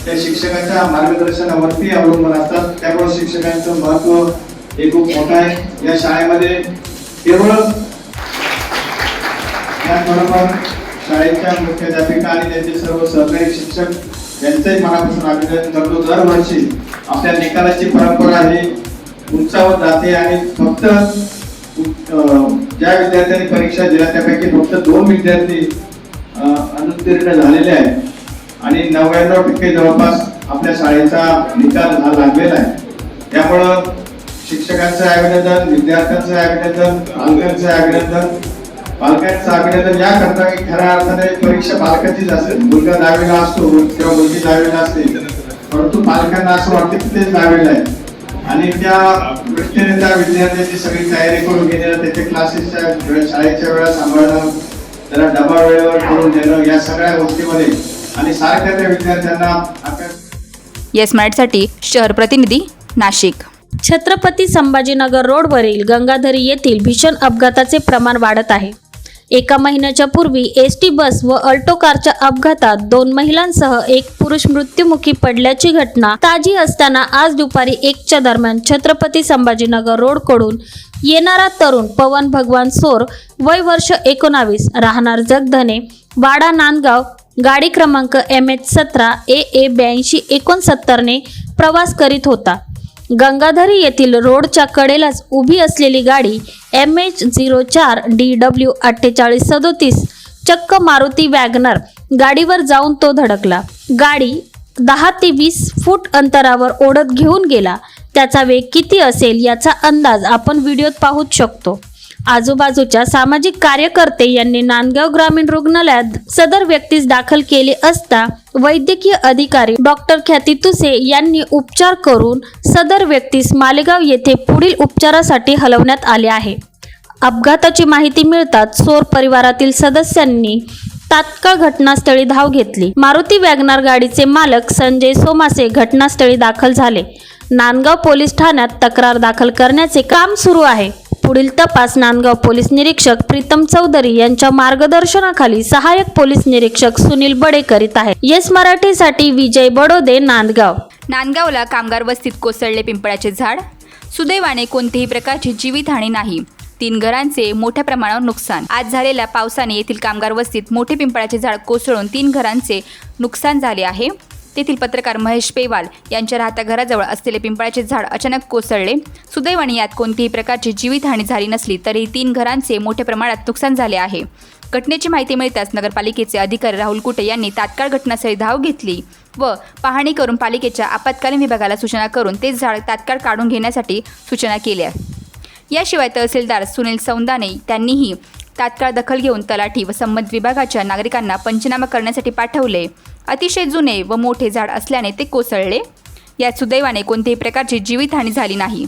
त्या शिक्षकांच्या मार्गदर्शनावरती अवलंबून असतात. त्यामुळे शिक्षकांचं महत्व हे खूप मोठं आहे. या शाळेमध्ये केवळ त्याचबरोबर शाळेच्या मुख्याध्यापिका आणि त्यांचे सर्व सहकारी शिक्षक यांचंही मनापासून अभिनंदन करतो. दरवर्षी आपल्या निकालाची परंपरा ही उंचावत जाते आणि फक्त ज्या विद्यार्थ्यांनी परीक्षा दिल्या त्यापैकी फक्त 2 विद्यार्थी अनुत्तीर्ण झालेले आहेत आणि 99% जवळपास आपल्या शाळेचा निकाल हा लागलेला आहे. त्यामुळं शिक्षकांचं अभिनंदन, विद्यार्थ्यांचं अभिनंदन, पालकांचं अभिनंदन. पालकांचं अभिनंदन याकरता की खऱ्या अर्थाने परीक्षा पालकाचीच असेल. मुलगा 10वीला असतो किंवा मुलगी 10वीला असते, परंतु पालकांना असं वाटतं की तेच 10वीला आहे आणि त्या दृष्टीने त्या विद्यार्थ्यांची सगळी तयारी करून घेणं, त्याच्या क्लासेसच्या शाळेच्या वेळा सांभाळणं, त्याला डबा वेळेवर करून देणं, या सगळ्या गोष्टीमध्ये आणि सारख्या त्या विद्यार्थ्यांना अभ्यास. येस मराठीसाठी शहर प्रतिनिधी नाशिक. छत्रपती संभाजीनगर रोडवरील गंगाधरी येथील भीषण अपघाताचे प्रमाण वाढत आहे. एका महिन्याच्या पूर्वी एसटी बस व अल्टो कारच्या अपघातात 2 महिलांसह एक पुरुष मृत्युमुखी पडल्याची घटना ताजी असताना आज दुपारी 1च्या दरम्यान छत्रपती संभाजीनगर रोडकडून येणारा तरुण पवन भगवान सोर, वय वर्ष 19, राहणार जगधने, वाडा नांदगाव, गाडी क्रमांक MH17 AA 8269 ने प्रवास करीत होता. गंगाधरी येथील रोडच्या कडेलाच उभी असलेली गाडी MH04 DW 4837 चक्क मारुती वॅगनर गाडीवर जाऊन तो धडकला. गाडी 10 ते 20 फूट अंतरावर ओढत घेऊन गेला. त्याचा वेग किती असेल याचा अंदाज आपण व्हिडिओत पाहूच शकतो. आजूबाजूच्या सामाजिक कार्यकर्ते यांनी नांदगाव ग्रामीण रुग्णालयात सदर व्यक्तीस दाखल केले असता वैद्यकीय अधिकारी डॉक्टर ख्याती तुसे यांनी उपचार करून सदर व्यक्तीस मालेगाव येथे पुढील उपचारासाठी हलवण्यात आले आहे. अपघाताची माहिती मिळताच सोर परिवारातील सदस्यांनी तात्काळ घटनास्थळी धाव घेतली. मारुती वॅगनार गाडीचे मालक संजय सोमासे घटनास्थळी दाखल झाले. नांदगाव पोलीस ठाण्यात तक्रार दाखल करण्याचे काम सुरू आहे. पुढील तपास नांदगाव पोलीस निरीक्षक प्रीतम चौधरी यांच्या मार्गदर्शनाखाली सहाय्यक पोलीस निरीक्षक सुनील बडे करीत आहेत. येस मराठीसाठी विजय बडोदे, नांदगाव. नांदगावला कामगार वस्तीत कोसळले पिंपळाचे झाड. सुदैवाने कोणतीही प्रकारची जीवितहानी नाही. 3 घरांचे मोठ्या प्रमाणावर नुकसान. आज झालेल्या पावसाने येथील कामगार वस्तीत मोठे पिंपळाचे झाड कोसळून 3 घरांचे नुकसान झाले आहे. तेथील पत्रकार महेश पेवाल यांच्या राहत्या घराजवळ असलेले पिंपळाचे झाड अचानक कोसळले. सुदैवाने यात कोणतीही प्रकारची जीवितहानी झाली नसली तरी 3 घरांचे मोठ्या प्रमाणात नुकसान झाले आहे. घटनेची माहिती मिळताच नगरपालिकेचे अधिकारी राहुल कुटे यांनी तात्काळ घटनास्थळी धाव घेतली व पाहणी करून पालिकेच्या आपत्कालीन विभागाला सूचना करून ते झाड तात्काळ काढून घेण्यासाठी सूचना केल्या. याशिवाय तहसीलदार सुनील सौंदाने त्यांनीही तात्काळ दखल घेऊन तलाठी व संबंधित विभागाच्या नागरिकांना पंचनामा करण्यासाठी पाठवले. अतिशय जुने व मोठे झाड असल्याने ते कोसळले. यात सुदैवाने कोणत्याही प्रकारची जीवितहानी झाली नाही.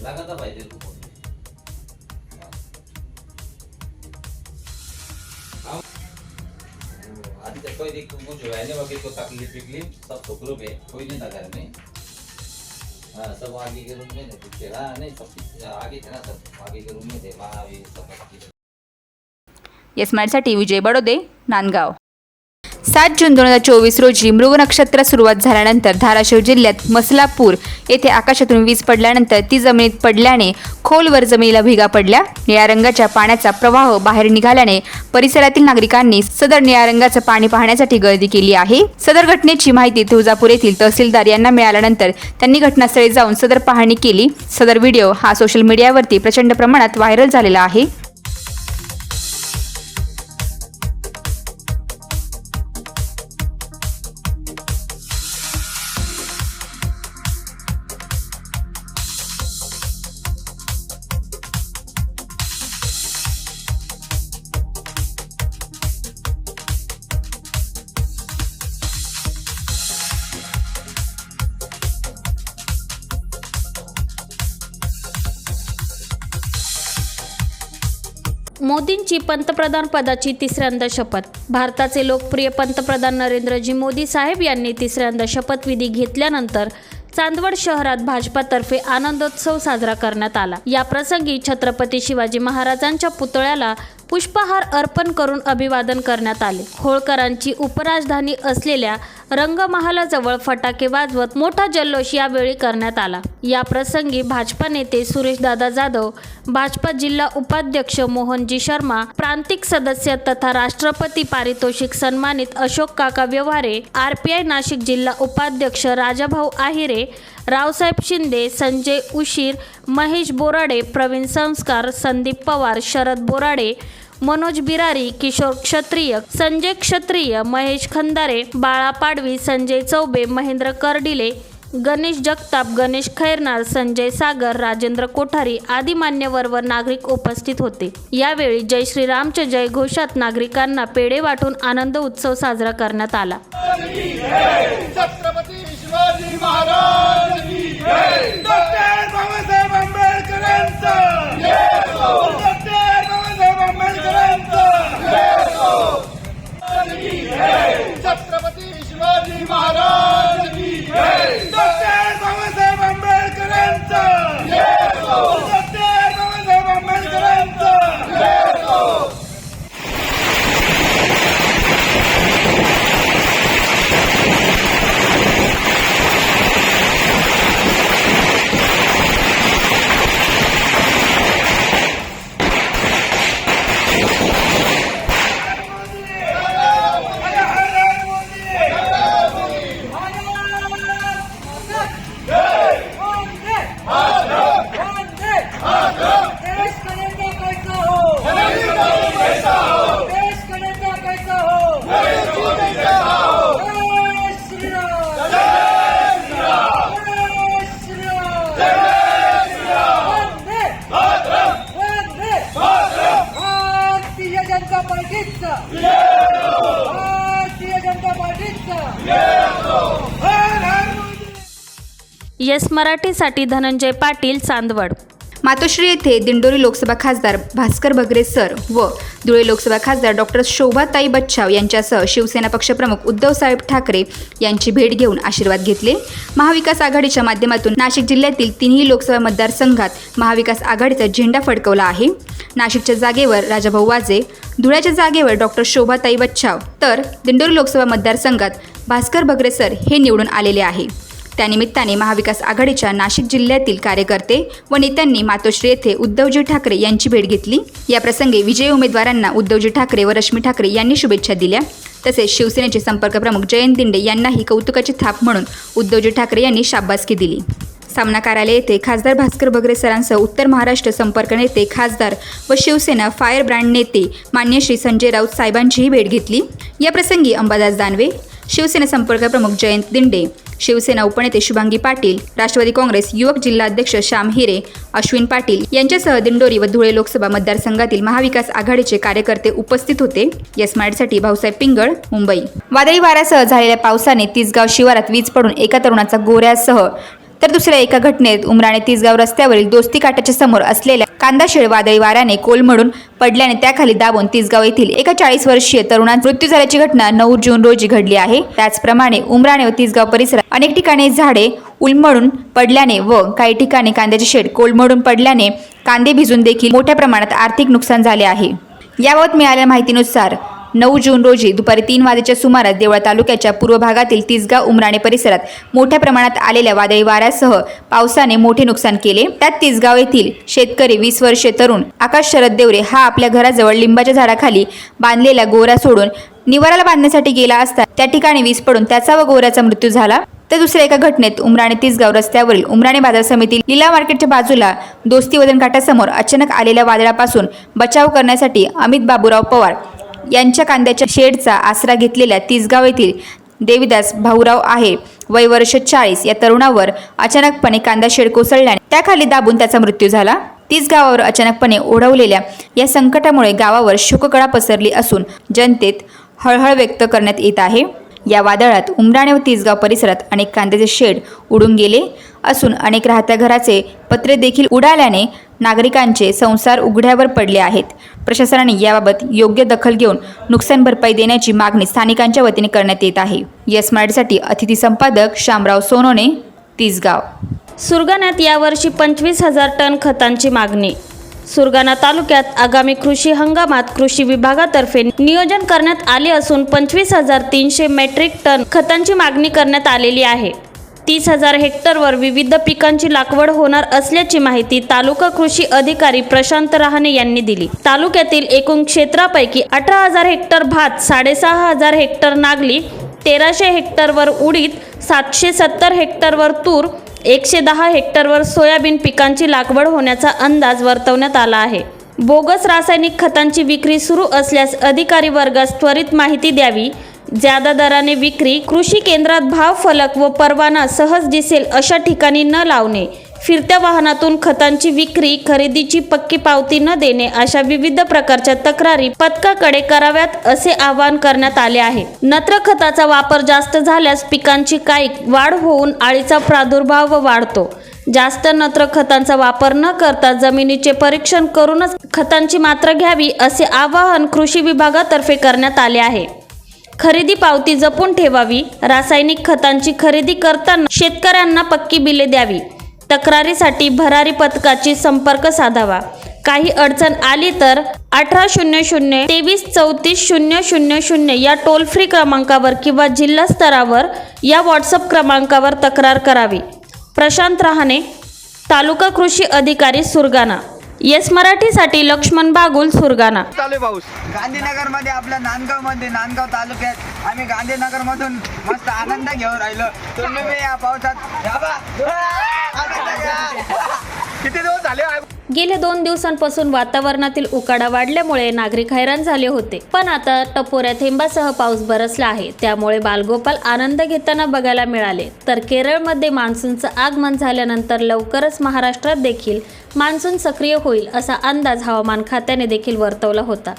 लगाता पाहिजे आज तक कोई देख कुछ जो है ना बाकी को तकलीफ सब तो ग्रुप है, कोई नहीं था घर में. हाँ सब आगे के रूम में थे. हाँ नहीं सब आगे थे ना, सब आगे के रूम में थे. वहाँ भी सब. येस मराठीसाठी विजय बडोदे, नांदगाव. 7 जून 2024 रोजी मृग नक्षत्र सुरुवात झाल्यानंतर धाराशिव जिल्ह्यात मसलापूर येथे आकाशातून वीज पडल्यानंतर ती जमिनीत पडल्याने खोलवर जमिनीला भेगा पडल्या. निळ्या रंगाच्या पाण्याचा प्रवाह बाहेर निघाल्याने परिसरातील नागरिकांनी सदर निळ्या रंगाचं पाणी पाहण्यासाठी गर्दी केली आहे. सदर घटनेची माहिती तुळजापूर येथील तहसीलदार यांना मिळाल्यानंतर त्यांनी घटनास्थळी जाऊन सदर पाहणी केली. सदर व्हिडिओ हा सोशल मीडियावरती प्रचंड प्रमाणात व्हायरल झालेला आहे. मोदींची पंतप्रधान पदाची तिसऱ्यांदा शपथ. भारताचे लोकप्रिय पंतप्रधान नरेंद्रजी मोदी साहेब यांनी तिसऱ्यांदा शपथविधी घेतल्यानंतर चांदवड शहरात भाजपातर्फे आनंदोत्सव साजरा करण्यात आला. या प्रसंगी छत्रपती शिवाजी महाराजांच्या पुतळ्याला पुष्पहार अर्पण करून अभिवादन करण्यात आले. होळकरांची उपराजधानी असलेल्या रंगमहालाजवळ फटाके वाजवत मोठा जल्लोष यावेळी करण्यात आला. या प्रसंगी भाजपा नेते सुरेशदादा जाधव, भाजपा जिल्हा उपाध्यक्ष मोहनजी शर्मा, प्रांतिक सदस्य तथा राष्ट्रपती पारितोषिक सन्मानित अशोक काका व्यवहारे, RPI नाशिक जिल्हा उपाध्यक्ष राजाभाऊ आहिरे, रावसाहेब शिंदे, संजय उशीर, महेश बोराडे, प्रवीण संस्कार, संदीप पवार, शरद बोराडे, मनोज बिरारी, किशोर क्षत्रिय, संजय क्षत्रिय, महेश खंदारे, बाळा पाडवी, संजय चौबे, महेंद्र कर्डिले, गणेश जगताप, गणेश खैरनार, संजय सागर, राजेंद्र कोठारी आदी मान्यवर व नागरिक उपस्थित होते. यावेळी जय श्रीरामच्या जय घोषात नागरिकांना पेढे वाटून आनंद उत्सव साजरा करण्यात आला. छत्रपती शिवाजी महाराज की जय. डॉक्टर बाबासाहेब आंबेडकरांचा जय हो. डॉक्टर बाबासाहेब आंबेडकरांचा जय हो. छत्रपती शिवाजी महाराज की जय. डॉक्टर बाबासाहेब आंबेडकरांचा जय हो. डॉक्टर बाबासाहेब आंबेडकर येस मराठीसाठी धनंजय पाटील, चांदवड. मातोश्री येथे दिंडोरी लोकसभा खासदार भास्कर बगरे सर व धुळे लोकसभा खासदार डॉक्टर शोभाताई बच्छाव यांच्यासह शिवसेना पक्षप्रमुख उद्धवसाहेब ठाकरे यांची भेट घेऊन आशीर्वाद घेतले. महाविकास आघाडीच्या माध्यमातून नाशिक जिल्ह्यातील तिन्ही लोकसभा मतदारसंघात महाविकास आघाडीचा झेंडा फडकवला आहे. नाशिकच्या जागेवर राजाभाऊ वाजे, धुळ्याच्या जागेवर डॉक्टर शोभाताई बच्छाव तर दिंडोरी लोकसभा मतदारसंघात भास्कर बगरे सर हे निवडून आलेले आहे. त्यानिमित्ताने महाविकास आघाडीच्या नाशिक जिल्ह्यातील कार्यकर्ते व नेत्यांनी मातोश्री येथे उद्धवजी ठाकरे यांची भेट घेतली. या प्रसंगी विजयी उमेदवारांना उद्धवजी ठाकरे व रश्मी ठाकरे यांनी शुभेच्छा दिल्या. तसेच शिवसेनेचे संपर्क प्रमुख जयंत दिंडे यांनाही कौतुकाची थाप म्हणून उद्धवजी ठाकरे यांनी शाबासकी दिली. सामना कार्यालय येथे खासदार भास्कर बगरे सरांसह उत्तर महाराष्ट्र संपर्क नेते, खासदार व शिवसेना फायर ब्रँड नेते मान्य श्री संजय राऊत साहेबांचीही भेट घेतली. या प्रसंगी अंबादास दानवे, शिवसेना संपर्क प्रमुख जयंत दिंडे, शिवसेना उपनेते शुभांगी पाटील, राष्ट्रवादी काँग्रेस युवक जिल्हाध्यक्ष श्याम हिरे, अश्विन पाटील यांच्यासह दिंडोरी व धुळे लोकसभा मतदारसंघातील महाविकास आघाडीचे कार्यकर्ते उपस्थित होते. येस मराठीसाठी भाऊसाहेब पिंगळ, मुंबई. वादळी वाऱ्यासह झालेल्या पावसाने तिसगाव शिवारात वीज पडून एका तरुणाचा गोऱ्यासह तर दुसऱ्या एका घटनेत उमराणे तिसगाव रस्त्यावरील दोस्ती काठाच्या समोर असलेल्या कांदा शेड वादळी वाऱ्याने कोलमडून पडल्याने त्याखाली दाबून तिसगाव येथील एका 40 वर्षीय तरुणाचा मृत्यू झाल्याची घटना 9 जून रोजी घडली आहे. त्याचप्रमाणे उमराणे व तिसगाव परिसरात अनेक ठिकाणी झाडे उलमडून पडल्याने व काही ठिकाणी कांद्याचे शेड कोलमडून पडल्याने कांदे भिजून देखील मोठ्या प्रमाणात आर्थिक नुकसान झाले आहे. याबाबत मिळालेल्या माहितीनुसार 9 जून रोजी दुपारी 3 वाजेच्या सुमारास देवळा तालुक्याच्या पूर्व भागातील तिसगाव उमराणे परिसरात मोठ्या प्रमाणात आलेल्या वादळी वाऱ्यासह पावसाने मोठे नुकसान केले. त्यात तिसगाव येथील शेतकरी 20 वर्षीय तरुण आकाश शरद देवरे हा आपल्या घराजवळ लिंबाच्या झाडाखाली बांधलेला गोरा सोडून निवाराला बांधण्यासाठी गेला असता त्या ठिकाणी वीज पडून त्याचा व गोऱ्याचा मृत्यू झाला. तर दुसऱ्या एका घटनेत उमराणे तिसगाव रस्त्यावरील उमराणे बाजार समिती लिलाव मार्केटच्या बाजूला दोस्ती वजन काठासमोर अचानक आलेल्या वादळापासून बचाव करण्यासाठी अमित बाबूराव पवार यांच्या कांद्याच्या शेडचा आसरा घेतलेल्या तिसगाव येथील देवीदास भाऊराव आहे, वय वर्ष 40 या तरुणावर अचानकपणे कांदा शेड कोसळल्याने त्याखाली दाबून त्याचा मृत्यू झाला. तिसगावावर अचानकपणे ओढवलेल्या या संकटामुळे गावावर शोककळा पसरली असून जनतेत हळहळ व्यक्त करण्यात येत आहे. या वादळात उमराणे व तिसगाव परिसरात अनेक कांद्याचे शेड उडून गेले असून अनेक राहत्या घराचे पत्रे देखील उडाल्याने नागरिकांचे संसार उघड्यावर पडले आहेत. प्रशासनाने याबाबत योग्य दखल घेऊन नुकसान भरपाई देण्याची मागणी स्थानिकांच्या वतीने करण्यात येत आहे. येस मराठीसाठी अतिथी संपादक शामराव सोनोने, तिसगाव. सुरगाण्यात यावर्षी 25,000 टन खतांची मागणी. सुरगाणा तालुक्यात आगामी कृषी हंगामात कृषी विभागातर्फे नियोजन करण्यात आले असून 25,300 मेट्रिक टन खतांची मागणी करण्यात आलेली आहे. 30,000 हेक्टरवर विविध पिकांची लागवड होणार असल्याची माहिती तालुका कृषी अधिकारी प्रशांत रहाणे यांनी दिली. तालुक्यातील एकूण क्षेत्रापैकी 18,000 हेक्टर भात, 6,500 हेक्टर नागली, 1,300 हेक्टरवर उडीद, 770 हेक्टरवर तूर, 110 हेक्टरवर सोयाबीन पिकांची लागवड होण्याचा अंदाज वर्तवण्यात आला आहे. बोगस रासायनिक खतांची विक्री सुरू असल्यास अधिकारी वर्गास त्वरित माहिती द्यावी. ज्यादा दराने विक्री, कृषी केंद्रात भाव फलक व परवाना सहज दिसेल अशा ठिकाणी न लावणे, फिरत्या वाहनातून खतांची विक्री, खरेदीची पक्की पावती न देणे अशा विविध प्रकारच्या तक्रारी पथकाकडे कराव्यात असे आवाहन करण्यात आले आहे. नत्र खताचा वापर जास्त झाल्यास पिकांची काईक वाढ होऊन अळीचा प्रादुर्भाव वाढतो. जास्त नत्र खतांचा वापर न करता जमिनीचे परीक्षण करूनच खतांची मात्रा घ्यावी असे आवाहन कृषी विभागातर्फे करण्यात आले आहे. खरेदी पावती जपून ठेवावी. रासायनिक खतांची खरेदी करताना शेतकऱ्यांना पक्की बिले द्यावी. तक्रारीसाठी भरारी पथकाची संपर्क साधावा. काही अडचण आली तर 1800 23 34 000 या टोल फ्री क्रमांकावर किंवा जिल्हा स्तरावर या व्हॉट्सअप क्रमांकावर तक्रार करावी. प्रशांत रहाणे, तालुका कृषी अधिकारी, सुरगाणा. येस मराठीसाठी लक्ष्मण बागुल, सुरगाणा. चालू पाऊस गांधीनगर मध्ये, आपल्या नांदगाव तालुक्यात आम्ही गांधीनगर मधून मस्त आनंद घेऊन राहिलो. तुम्ही बी या पावसात किती दिवस झाले. गेल्या 2 दिवसांपासून वातावरणातील उकाडा वाढल्यामुळे नागरिक हैराण झाले होते. पण आता टपोऱ्या थेंबासह पाऊस बरसला आहे. त्यामुळे बालगोपाल आनंद घेताना बघायला मिळाले. तर केरळमध्ये मान्सूनचं आगमन झाल्यानंतर लवकरच महाराष्ट्रात देखील मान्सून सक्रिय होईल असा अंदाज हवामान खात्याने देखील वर्तवला होता.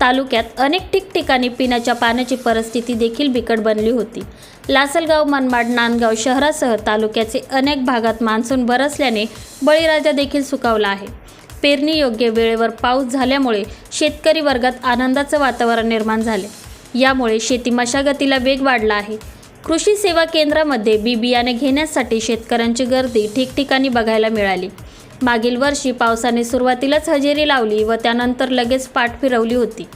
तालुक्यात अनेक ठिकठिकाणी पिण्याच्या पाण्याची परिस्थिती देखील बिकट बनली होती. लासलगाव, मनमाड, नांदगाव शहरासह तालुक्याचे अनेक भागात मान्सून बरसल्याने बळीराजा देखील सुकावला आहे. पेरणी योग्य वेळेवर पाऊस झाल्यामुळे शेतकरी वर्गात आनंदाचं वातावरण निर्माण झाले. यामुळे शेती मशागतीला वेग वाढला आहे. कृषी सेवा केंद्रामध्ये बी बियाणे घेण्यासाठी शेतकऱ्यांची गर्दी ठिकठिकाणी बघायला मिळाली. मागील वर्षी पावसाने सुरुवातीलाच हजेरी लावली व त्यानंतर लगेच पाठ फिरवली होती.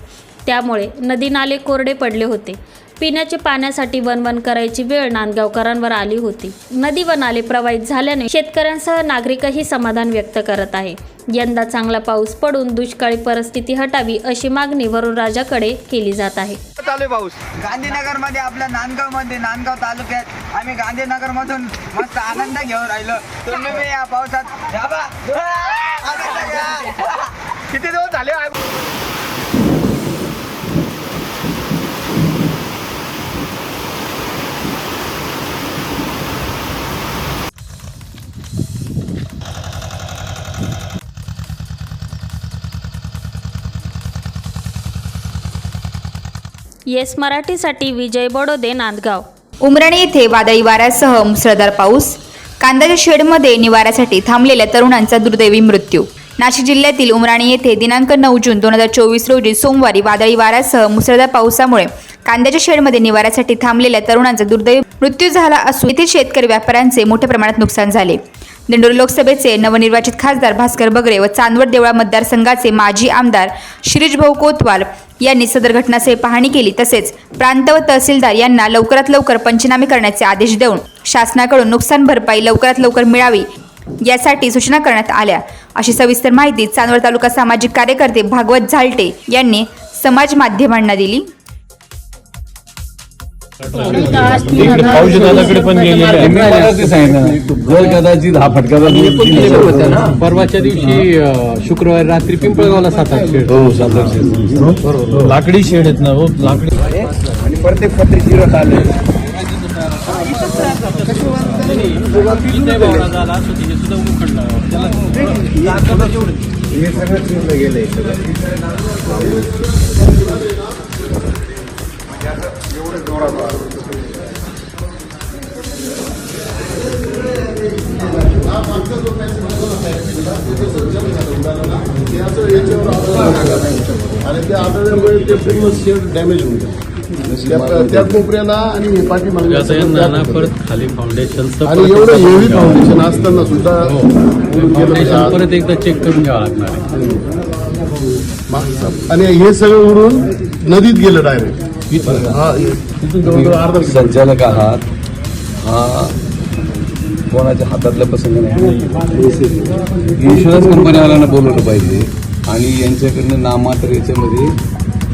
त्यामुळे नदी नाले कोरडे पडले होते. पिण्याच्या पाण्यासाठी वणवण करायची वेळ नांदगावकरांवर आली होती. नदी व नाले प्रवाहित झाल्याने शेतकऱ्यांसह नागरिकही समाधान व्यक्त करत आहे. यंदा चांगला पाऊस पडून दुष्काळी परिस्थिती हटावी अशी मागणी वरुणराजाकडे केली जात आहे. चालू पाऊस गांधीनगर मध्ये, आपल्या नांदगाव तालुक्यात आम्ही गांधीनगर मधून मस्त आनंद घेऊन राहिलो. तुम्ही बी या पावसात किती दिवस झाले. येस मराठीसाठी विजय बडोदे, नांदगाव. उमराणे येथे वादळी वाऱ्यासह मुसळधार पाऊस. कांद्याच्या शेडमध्ये निवाऱ्यासाठी थांबलेल्या तरुणांचा दुर्दैवी मृत्यू. नाशिक जिल्ह्यातील उमराणे येथे दिनांक 9 जून 2024 रोजी सोमवारी वादळी वाऱ्यासह मुसळधार पावसामुळे कांद्याच्या शेडमध्ये निवाऱ्यासाठी थांबलेल्या तरुणांचा दुर्दैवी मृत्यू झाला असून येथील शेतकरी व्यापाऱ्यांचे मोठ्या प्रमाणात नुकसान झाले. दिंडोरी लोकसभेचे नवनिर्वाचित खासदार भास्कर बगरे व चांदवड देवळा मतदारसंघाचे माजी आमदार शिरीषभाऊ कोतवाल यांनी सदर घटनास्थळी पाहणी केली. तसेच प्रांत व तहसीलदार यांना लवकरात लवकर पंचनामे करण्याचे आदेश देऊन शासनाकडून नुकसान भरपाई लवकरात लवकर मिळावी यासाठी सूचना करण्यात आल्या, अशी सविस्तर माहिती चांदवड तालुका सामाजिक कार्यकर्ते भागवत झालटे यांनी समाज माध्यमांना दिली. जर कदाचित हा फटका परवाच्या दिवशी शुक्रवारी रात्री पिंपळगावला 7-8 शेड. हो 7-8 शेड बरोबर. लाकडी शेड आहेत ना. हो लाकडी आणि प्रत्येक पत्रे जिरत आले. हे सगळं चिरलं गेलंय. एवढं जोरात आणि त्या आढळल्यामुळे ते पूर्ण शेड डॅमेज होऊन गेलं. त्या कोपऱ्याला आणि पाठीमागे खाली फाउंडेशन आणि एवढं हेवी फाउंडेशन असताना सुद्धा परत एकदा चेक करून घ्यावं लागणार. आणि हे सगळं उडून नदीत गेलं डायरेक्ट. संचालक आहात, हा कोणाच्या हातातला प्रसंग नाही. इन्शुरन्स कंपनीवाल्यांना बोलवलं पाहिजे आणि यांच्याकडनं नामात्र याच्यामध्ये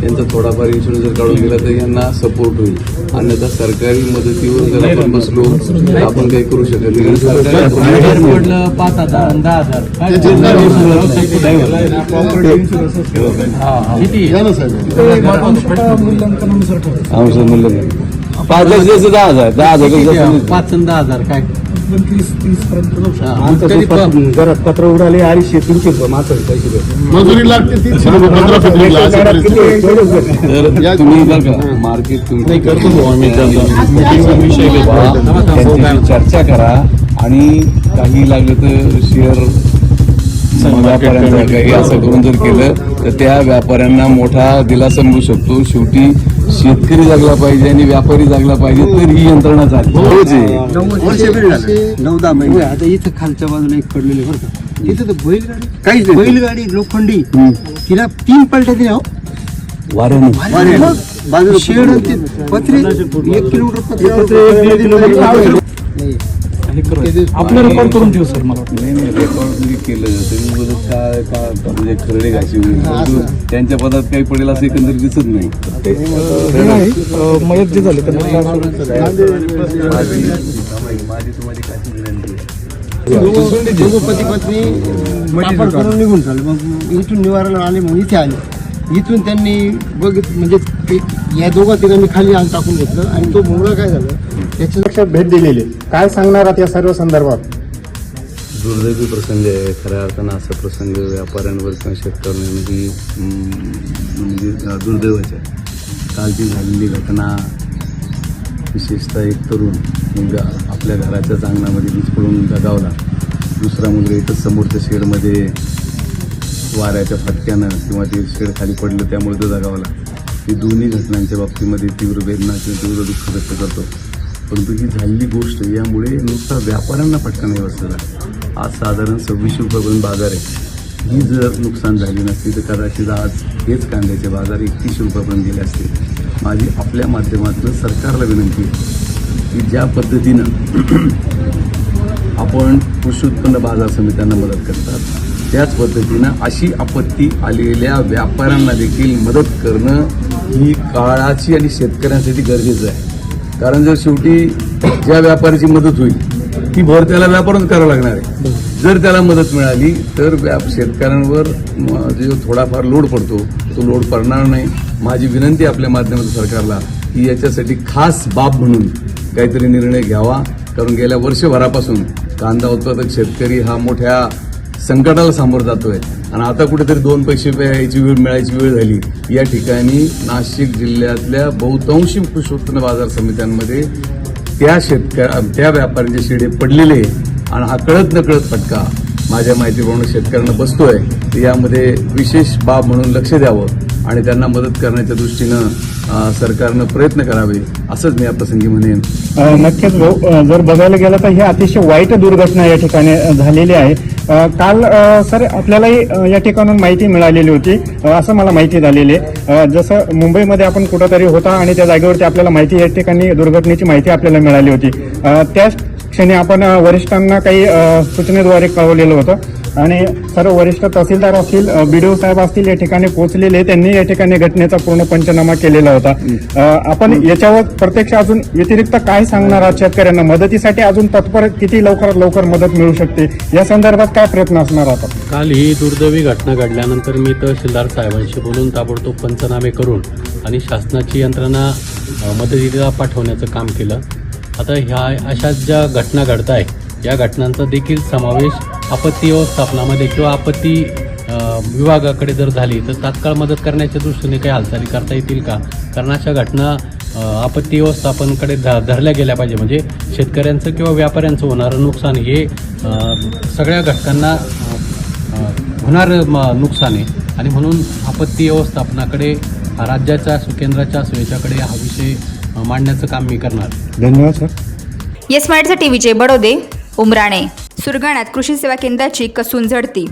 त्यांचा थोडाफार इन्शुरन्स जर काढून गेला तर यांना सपोर्ट होईल. अन्यथा सरकारी मदतीवर जर आपण बसलो आपण काही करू शकत नाही. सरकारी 5 लाख जसं 10,000 5 आणि 10,000 काय 25-30 घरात पत्र उडाले आणि शेतीचे पैसे मजुरी लागते. तुम्ही मार्केट तुम्ही चर्चा करा आणि काही लागलं तर शेअर व्यापाऱ्यांचा काही असं करून जर केलं तर त्या व्यापाऱ्यांना मोठा दिलासा मिळू शकतो. शेवटी शेतकरी जागला पाहिजे आणि व्यापारी जागला पाहिजे तर ही यंत्रणा चालते. 9-10 महिने आता इथं खालच्या बाजूला एक पडलेले बरं का. इथं तर बैलगाडी काहीच नाही. बैलगाडी लोखंडी तिला 3 पलट्या दिल्या वाऱ्याने. बाजूला शेड पत्रे 1 किलोमीटर आपलं रेकॉर्ड करून ठेवू सर. मला वाटतं नाही रेकॉर्ड जरी केलं तरी काय म्हणजे खरडे घाशी त्यांच्या पदात काही पडेल असं एकंदरीत दिसत नाही. मयत जे झाले पती पत्नी निघून चालले. मग इथून निवाराला आले म्हणून इथे आले. इथून त्यांनी बघित म्हणजे या दोघा तिघांनी खाली आण टाकून घेतलं आणि तो मुलगा काय झालं त्याच्या लक्षात भेट दिलेली. काय सांगणार या सर्व संदर्भात? दुर्दैवी प्रसंग आहे. खऱ्या अर्थानं असा प्रसंग व्यापाऱ्यांवर किंवा शेतकऱ्यांनी म्हणजे दुर्दैवाच आहे. कालची झालेली घटना विशेषतः एक तरुण मुलगा आपल्या घराच्याच अंगणामध्ये वीज पडून दगावला. दुसरा मुलगा इथं समोरच्या शेडमध्ये वाऱ्याच्या फटक्यानं किंवा ते शेड खाली पडलं त्यामुळे तो दगावला. ही दोन्ही घटनांच्या बाबतीमध्ये तीव्र वेदना किंवा तीव्र दुःख व्यक्त करतो. परंतु ही झालेली गोष्ट यामुळे नुसता व्यापाऱ्यांना फटका नाही बसलेला. आज साधारण 26 रुपयापर्यंत बाजार आहे. ही जर नुकसान झाली नसती तर कदाचित आज हेच कांद्याचे बाजार 31 रुपयापर्यंत गेले असते. माझी आपल्या माध्यमातून सरकारला विनंती आहे की ज्या पद्धतीनं आपण कृषी उत्पन्न बाजार समित्यांना मदत करतात त्याच पद्धतीनं अशी आपत्ती आलेल्या व्यापाऱ्यांना देखील मदत करणं ही काळाची आणि शेतकऱ्यांसाठी गरजेचं आहे. कारण जर शेवटी ज्या व्यापाऱ्याची मदत होईल ती भर त्याला व्यापारच करावं लागणार आहे. जर त्याला मदत मिळाली तर शेतकऱ्यांवर जो थोडाफार लोड पडतो तो लोड पडणार नाही. माझी विनंती आपल्या माध्यमातून सरकारला की याच्यासाठी खास बाब म्हणून काहीतरी निर्णय घ्यावा. कारण गेल्या वर्षभरापासून कांदा उत्पादक शेतकरी हा मोठ्या संकटाला सामोरं जातोय आणि आता कुठेतरी 2 पैसे यायची वेळ मिळायची वेळ झाली. या ठिकाणी नाशिक जिल्ह्यातल्या बहुतांशी कृषी उत्पन्न बाजार समित्यांमध्ये त्या व्यापाऱ्यांचे शेडे पडलेले आणि हा कळत नकळत फटका माझ्या माहितीप्रमाणे शेतकऱ्यांना बसतोय. तर यामध्ये विशेष बाब म्हणून लक्ष द्यावं आणि त्यांना मदत करण्याच्या दृष्टीनं सरकारनं प्रयत्न करावे असंच मी या प्रसंगी म्हणेन. नक्कीच भाऊ, जर बघायला गेलं तर ही अतिशय वाईट दुर्घटना या ठिकाणी झालेली आहे. काल सर आपल्यालाही या ठिकाणून माहिती मिळालेली होती, असं मला माहिती झालेली आहे. जसं मुंबईमध्ये आपण कुठंतरी होता आणि त्या जागेवरती आपल्याला माहिती या ठिकाणी दुर्घटनेची माहिती आपल्याला मिळाली होती. त्याच क्षणी आपण वरिष्ठांना काही सूचनेद्वारे कळवलेलं होतं आणि सर्व वरिष्ठ तहसीलदार असतील, BDO साहेब असतील या ठिकाणी पोहोचलेले. त्यांनी या ठिकाणी घटनेचा पूर्ण पंचनामा केलेला होता. आपण याच्यावर प्रत्यक्ष अजून व्यतिरिक्त काय सांगणार आहात शेतकऱ्यांना? मदतीसाठी अजून तत्पर किती लवकरात लवकर मदत मिळू शकते या संदर्भात काय प्रयत्न असणार आता? काल ही दुर्दैवी घटना घडल्यानंतर मी तहसीलदार साहेबांशी बोलून ताबडतोब पंचनामे करून आणि शासनाची यंत्रणा मदतीला पाठवण्याचं काम केलं. आता ह्या अशा ज्या घटना घडत आहे या घटनांचा देखील समावेश आपत्ती व्यवस्थापनामध्ये किंवा आपत्ती विभागाकडे जर झाली तर तात्काळ मदत करण्याच्या दृष्टीने काही हालचाली करता येतील का? कारण अशा घटना आपत्ती व्यवस्थापनाकडे धरल्या गेल्या पाहिजे. म्हणजे शेतकऱ्यांचं किंवा व्यापाऱ्यांचं होणारं नुकसान हे सगळ्या घटकांना होणारं नुकसान आहे आणि म्हणून आपत्ती व्यवस्थापनाकडे राज्याच्या असो केंद्राच्या असो याच्याकडे हा विषय मांडण्याचं काम मी करणार. धन्यवाद सर. येस मराठीसाठी विजय बडोदे, उमराणे. सुरगाण्यात कृषी सेवा केंद्राची कसून झडती.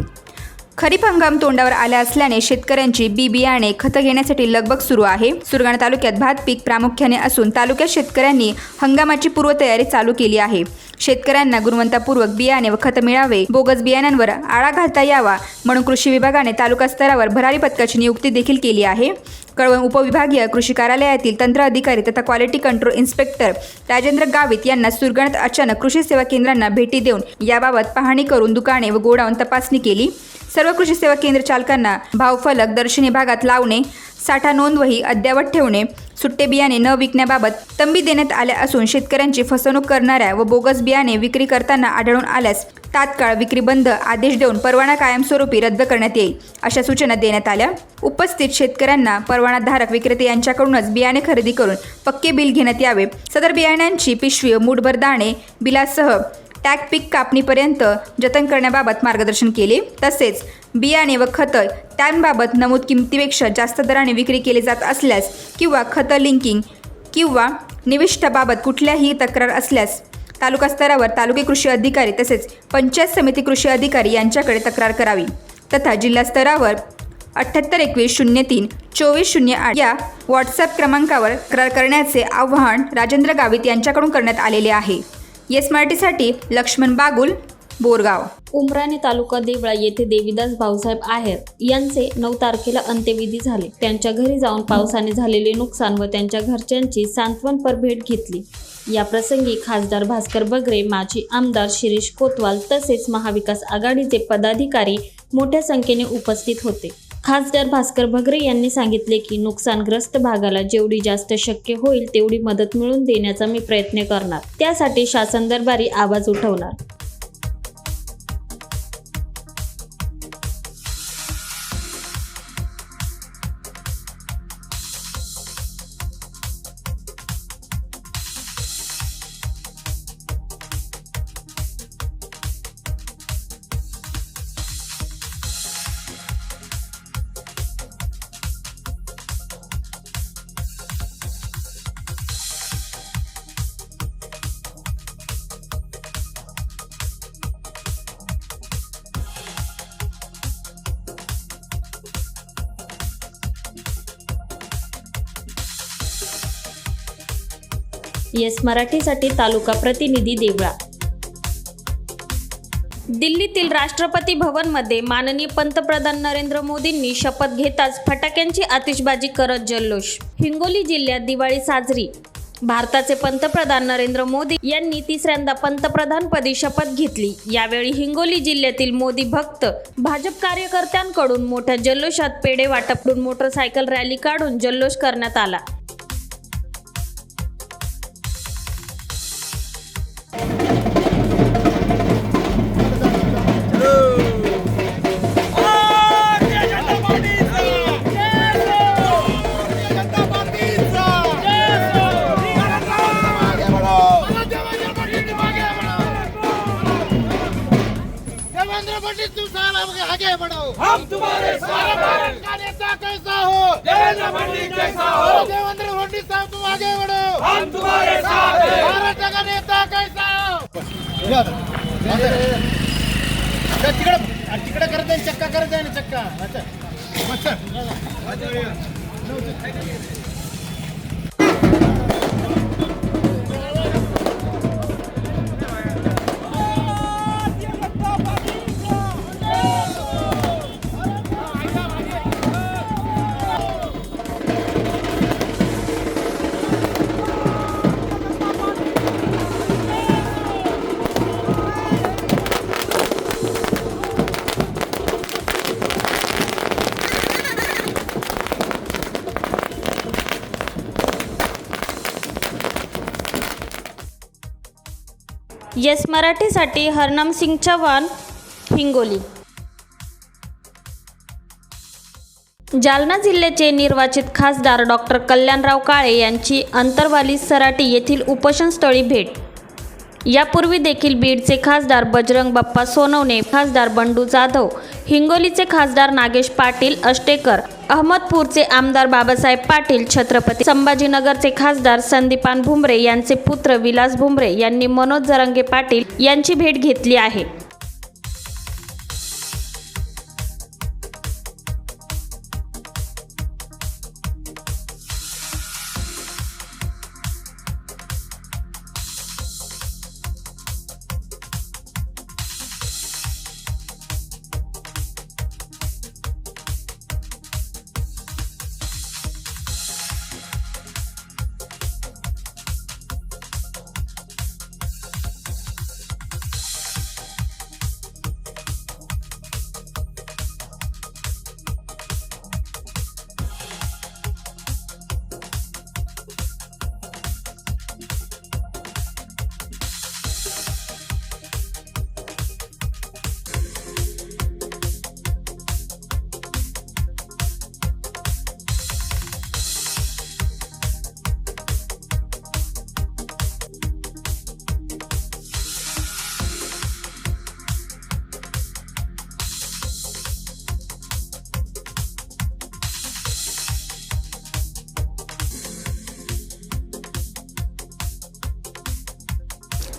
खरीप हंगाम तोंडावर आला असल्याने शेतकऱ्यांची बियाणे खतं घेण्यासाठी लगबग सुरू आहे. सुरगाणा तालुक्यात भात पीक प्रामुख्याने असून तालुक्यात शेतकऱ्यांनी हंगामाची पूर्वतयारी चालू केली आहे. शेतकऱ्यांना गुणवत्तापूर्वक बियाणे व खतं मिळावे, बोगस बियाण्यांवर आळा घालता यावा म्हणून कृषी विभागाने तालुका स्तरावर भरारी पथकाची नियुक्ती देखील केली आहे. कळवण उपविभागीय कृषी कार्यालयातील तंत्र अधिकारी तथा quality control inspector Rajendra Gavit यांना सुरगाण्यात अचानक कृषी सेवा केंद्रांना भेटी देऊन याबाबत पाहणी करून दुकाने व गोडाऊन तपासणी केली. सर्व कृषी सेवा केंद्र चालकांना भावफलक दर्शनी भागात लावणे, साठा नोंदवही अद्ययावत ठेवणे, सुट्टे बियाणे न विकण्याबाबत तंबी देण्यात आल्या असून शेतकऱ्यांची फसवणूक करणाऱ्या व बोगस बियाणे विक्री करताना आढळून आल्यास तात्काळ विक्री बंद आदेश देऊन परवाना कायमस्वरूपी रद्द करण्यात येईल अशा सूचना देण्यात आल्या. उपस्थित शेतकऱ्यांना परवानाधारक विक्रेते यांच्याकडूनच बियाणे खरेदी करून पक्के बिल घेण्यात यावे. सदर बियाण्यांची पिशवी व मूठभर दाणे बिलासह टॅग पीक कापणीपर्यंत जतन करण्याबाबत मार्गदर्शन केले. तसेच बियाणे व खतं त्यांबाबत नमूद किमतीपेक्षा जास्त दराने विक्री केली जात असल्यास किंवा खतं लिंकिंग किंवा निविष्ठाबाबत कुठल्याही तक्रार असल्यास तालुका स्तरावर तालुके कृषी अधिकारी तसेच पंचायत समिती कृषी अधिकारी यांच्याकडे तक्रार करावी. तथा जिल्हा स्तरावर 7821032408 या व्हॉट्सॲप क्रमांकावर तक्रार करण्याचे आवाहन राजेंद्र गावित यांच्याकडून करण्यात आलेले आहे. येस मराठीसाठी लक्ष्मण बागुल, बोरगाव. उमराणे तालुका देवळा येथे देवीदास भाऊसाहेब आहेर यांचे 9 तारखेला अंत्यविधी झाले. त्यांच्या घरी जाऊन पावसाने झालेले नुकसान व त्यांच्या घरच्यांची सांत्वनपर भेट घेतली. या प्रसंगी खासदार भास्कर बगरे, माजी आमदार शिरीष कोतवाल तसेच महाविकास आघाडीचे पदाधिकारी मोठ्या संख्येने उपस्थित होते. खासदार भास्कर बगरे यांनी सांगितले की नुकसानग्रस्त भागाला जेवढी जास्त शक्य होईल तेवढी मदत मिळवून देण्याचा मी प्रयत्न करणार. त्यासाठी शासन दरबारी आवाज उठवणार. येस मराठीसाठी तालुका प्रतिनिधी देवळा. दिल्लीतील राष्ट्रपती भवनमध्ये माननीय पंतप्रधान नरेंद्र मोदींनी शपथ घेताच फटाक्यांची आतिषबाजी करत जल्लोष. हिंगोली जिल्ह्यात दिवाळी साजरी. भारताचे पंतप्रधान नरेंद्र मोदी यांनी तिसऱ्यांदा पंतप्रधानपदी शपथ घेतली. यावेळी हिंगोली जिल्ह्यातील मोदी भक्त भाजप कार्यकर्त्यांकडून मोठ्या जल्लोषात पेढे वाटपून मोटरसायकल रॅली काढून जल्लोष करण्यात आला. हम तुम्हारे साथ भारत का नेता कैसा हो, देवेंद्र फडणवीस जैसा हो, देवेंद्र फडणवीस साहब तुम आगे बढ़ो, हम तुम्हारे साथ हैं, भारत का नेता कैसा हो. तिकडे करत आहे, चक्का करत आहे ना चक्का. येस मराठीसाठी हरनाम सिंग चव्हाण, हिंगोली. जालना जिल्ह्याचे निर्वाचित खासदार डॉक्टर कल्याणराव काळे यांची अंतरवाली सराटी येथील उपोषणस्थळी भेट. यापूर्वी देखील बीडचे खासदार बजरंग बाप्पा सोनवणे, खासदार बंडू जाधव, हिंगोलीचे खासदार नागेश पाटील अष्टेकर, अहमदपूरचे आमदार बाबासाहेब पाटील, छत्रपती संभाजीनगरचे खासदार संदीपान भुमरे यांचे पुत्र विलास भुमरे यांनी मनोज जरांगे पाटील यांची भेट घेतली आहे.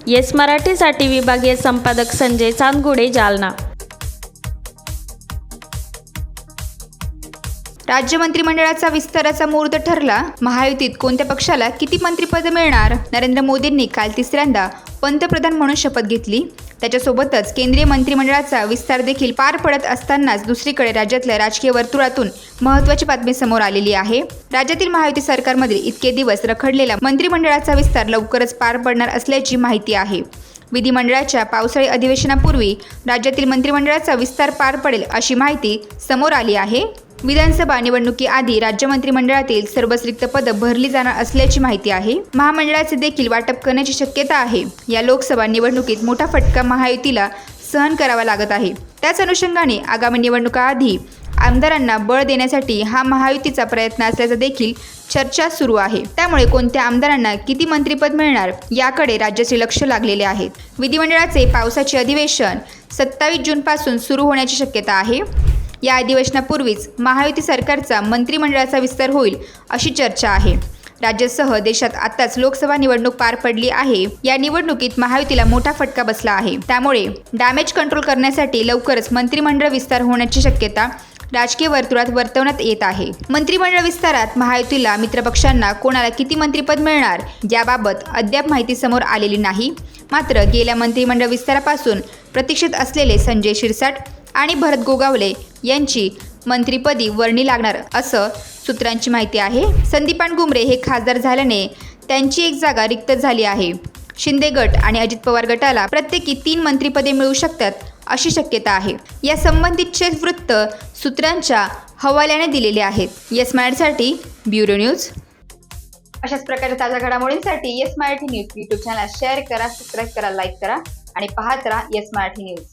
येस मराठीसाठी विभागीय संपादक संजय चांदगुडे, जालना. राज्य मंत्रिमंडळाचा विस्ताराचा मुहूर्त ठरला. महायुतीत कोणत्या पक्षाला किती मंत्रिपद मिळणार? नरेंद्र मोदींनी काल तिसऱ्यांदा पंतप्रधान म्हणून शपथ घेतली. त्याच्यासोबतच केंद्रीय मंत्रिमंडळाचा विस्तार देखील पार पडत असतानाच दुसरीकडे राज्यातल्या राजकीय वर्तुळातून महत्त्वाची बातमी समोर आलेली आहे. राज्यातील महायुती सरकारमधील इतके दिवस रखडलेला मंत्रिमंडळाचा विस्तार लवकरच पार पडणार असल्याची माहिती आहे. विधिमंडळाच्या पावसाळी अधिवेशनापूर्वी राज्यातील मंत्रिमंडळाचा विस्तार पार पडेल अशी माहिती समोर आली आहे. विधानसभा निवडणुकीआधी राज्य मंत्रिमंडळातील सर्व रिक्त पदं भरली जाणार असल्याची माहिती आहे. महामंडळाचे देखील वाटप करण्याची शक्यता आहे. या लोकसभा निवडणुकीत मोठा फटका महायुतीला सहन करावा लागत आहे. त्याच अनुषंगाने आगामी निवडणुकाआधी आमदारांना बळ देण्यासाठी हा महायुतीचा प्रयत्न असल्याचं देखील चर्चा सुरू आहे. त्यामुळे कोणत्या आमदारांना किती मंत्रिपद मिळणार याकडे राज्याचे लक्ष लागलेले आहे. विधिमंडळाचे पावसाचे अधिवेशन 27 जूनपासून सुरू होण्याची शक्यता आहे. या अधिवेशनापूर्वीच महायुती सरकारचा मंत्रिमंडळाचा विस्तार होईल अशी चर्चा आहे. राज्यासह देशात आताच लोकसभा निवडणूक पार पडली आहे. या निवडणुकीत महायुतीला मोठा फटका बसला आहे. त्यामुळे डॅमेज कंट्रोल करण्यासाठी लवकरच मंत्रिमंडळ विस्तार होण्याची शक्यता राजकीय वर्तुळात वर्तवण्यात येत आहे. मंत्रिमंडळ विस्तारात महायुतीला मित्रपक्षांना कोणाला किती मंत्रिपद मिळणार याबाबत अद्याप माहिती समोर आलेली नाही. मात्र गेल्या मंत्रिमंडळ विस्तारापासून प्रतीक्षेत असलेले संजय शिरसाट आणि भरत गोगावले यांची मंत्रिपदी वर्णी लागणार असं सूत्रांची माहिती आहे. संदीपान गुमरे हे खासदार झाल्याने त्यांची एक जागा रिक्त झाली आहे. शिंदे गट आणि अजित पवार गटाला प्रत्येकी 3 मंत्रिपदे मिळू शकतात अशी शक्यता आहे. या संबंधितचे वृत्त सूत्रांच्या हवाल्याने दिलेले आहेत. येस मराठीसाठी ब्युरो न्यूज. अशाच प्रकारच्या ताज्या घडामोडींसाठी yes Marathi news YouTube channel share करा, सबस्क्राईब करा, लाईक करा आणि पाहत राहा येस मराठी न्यूज.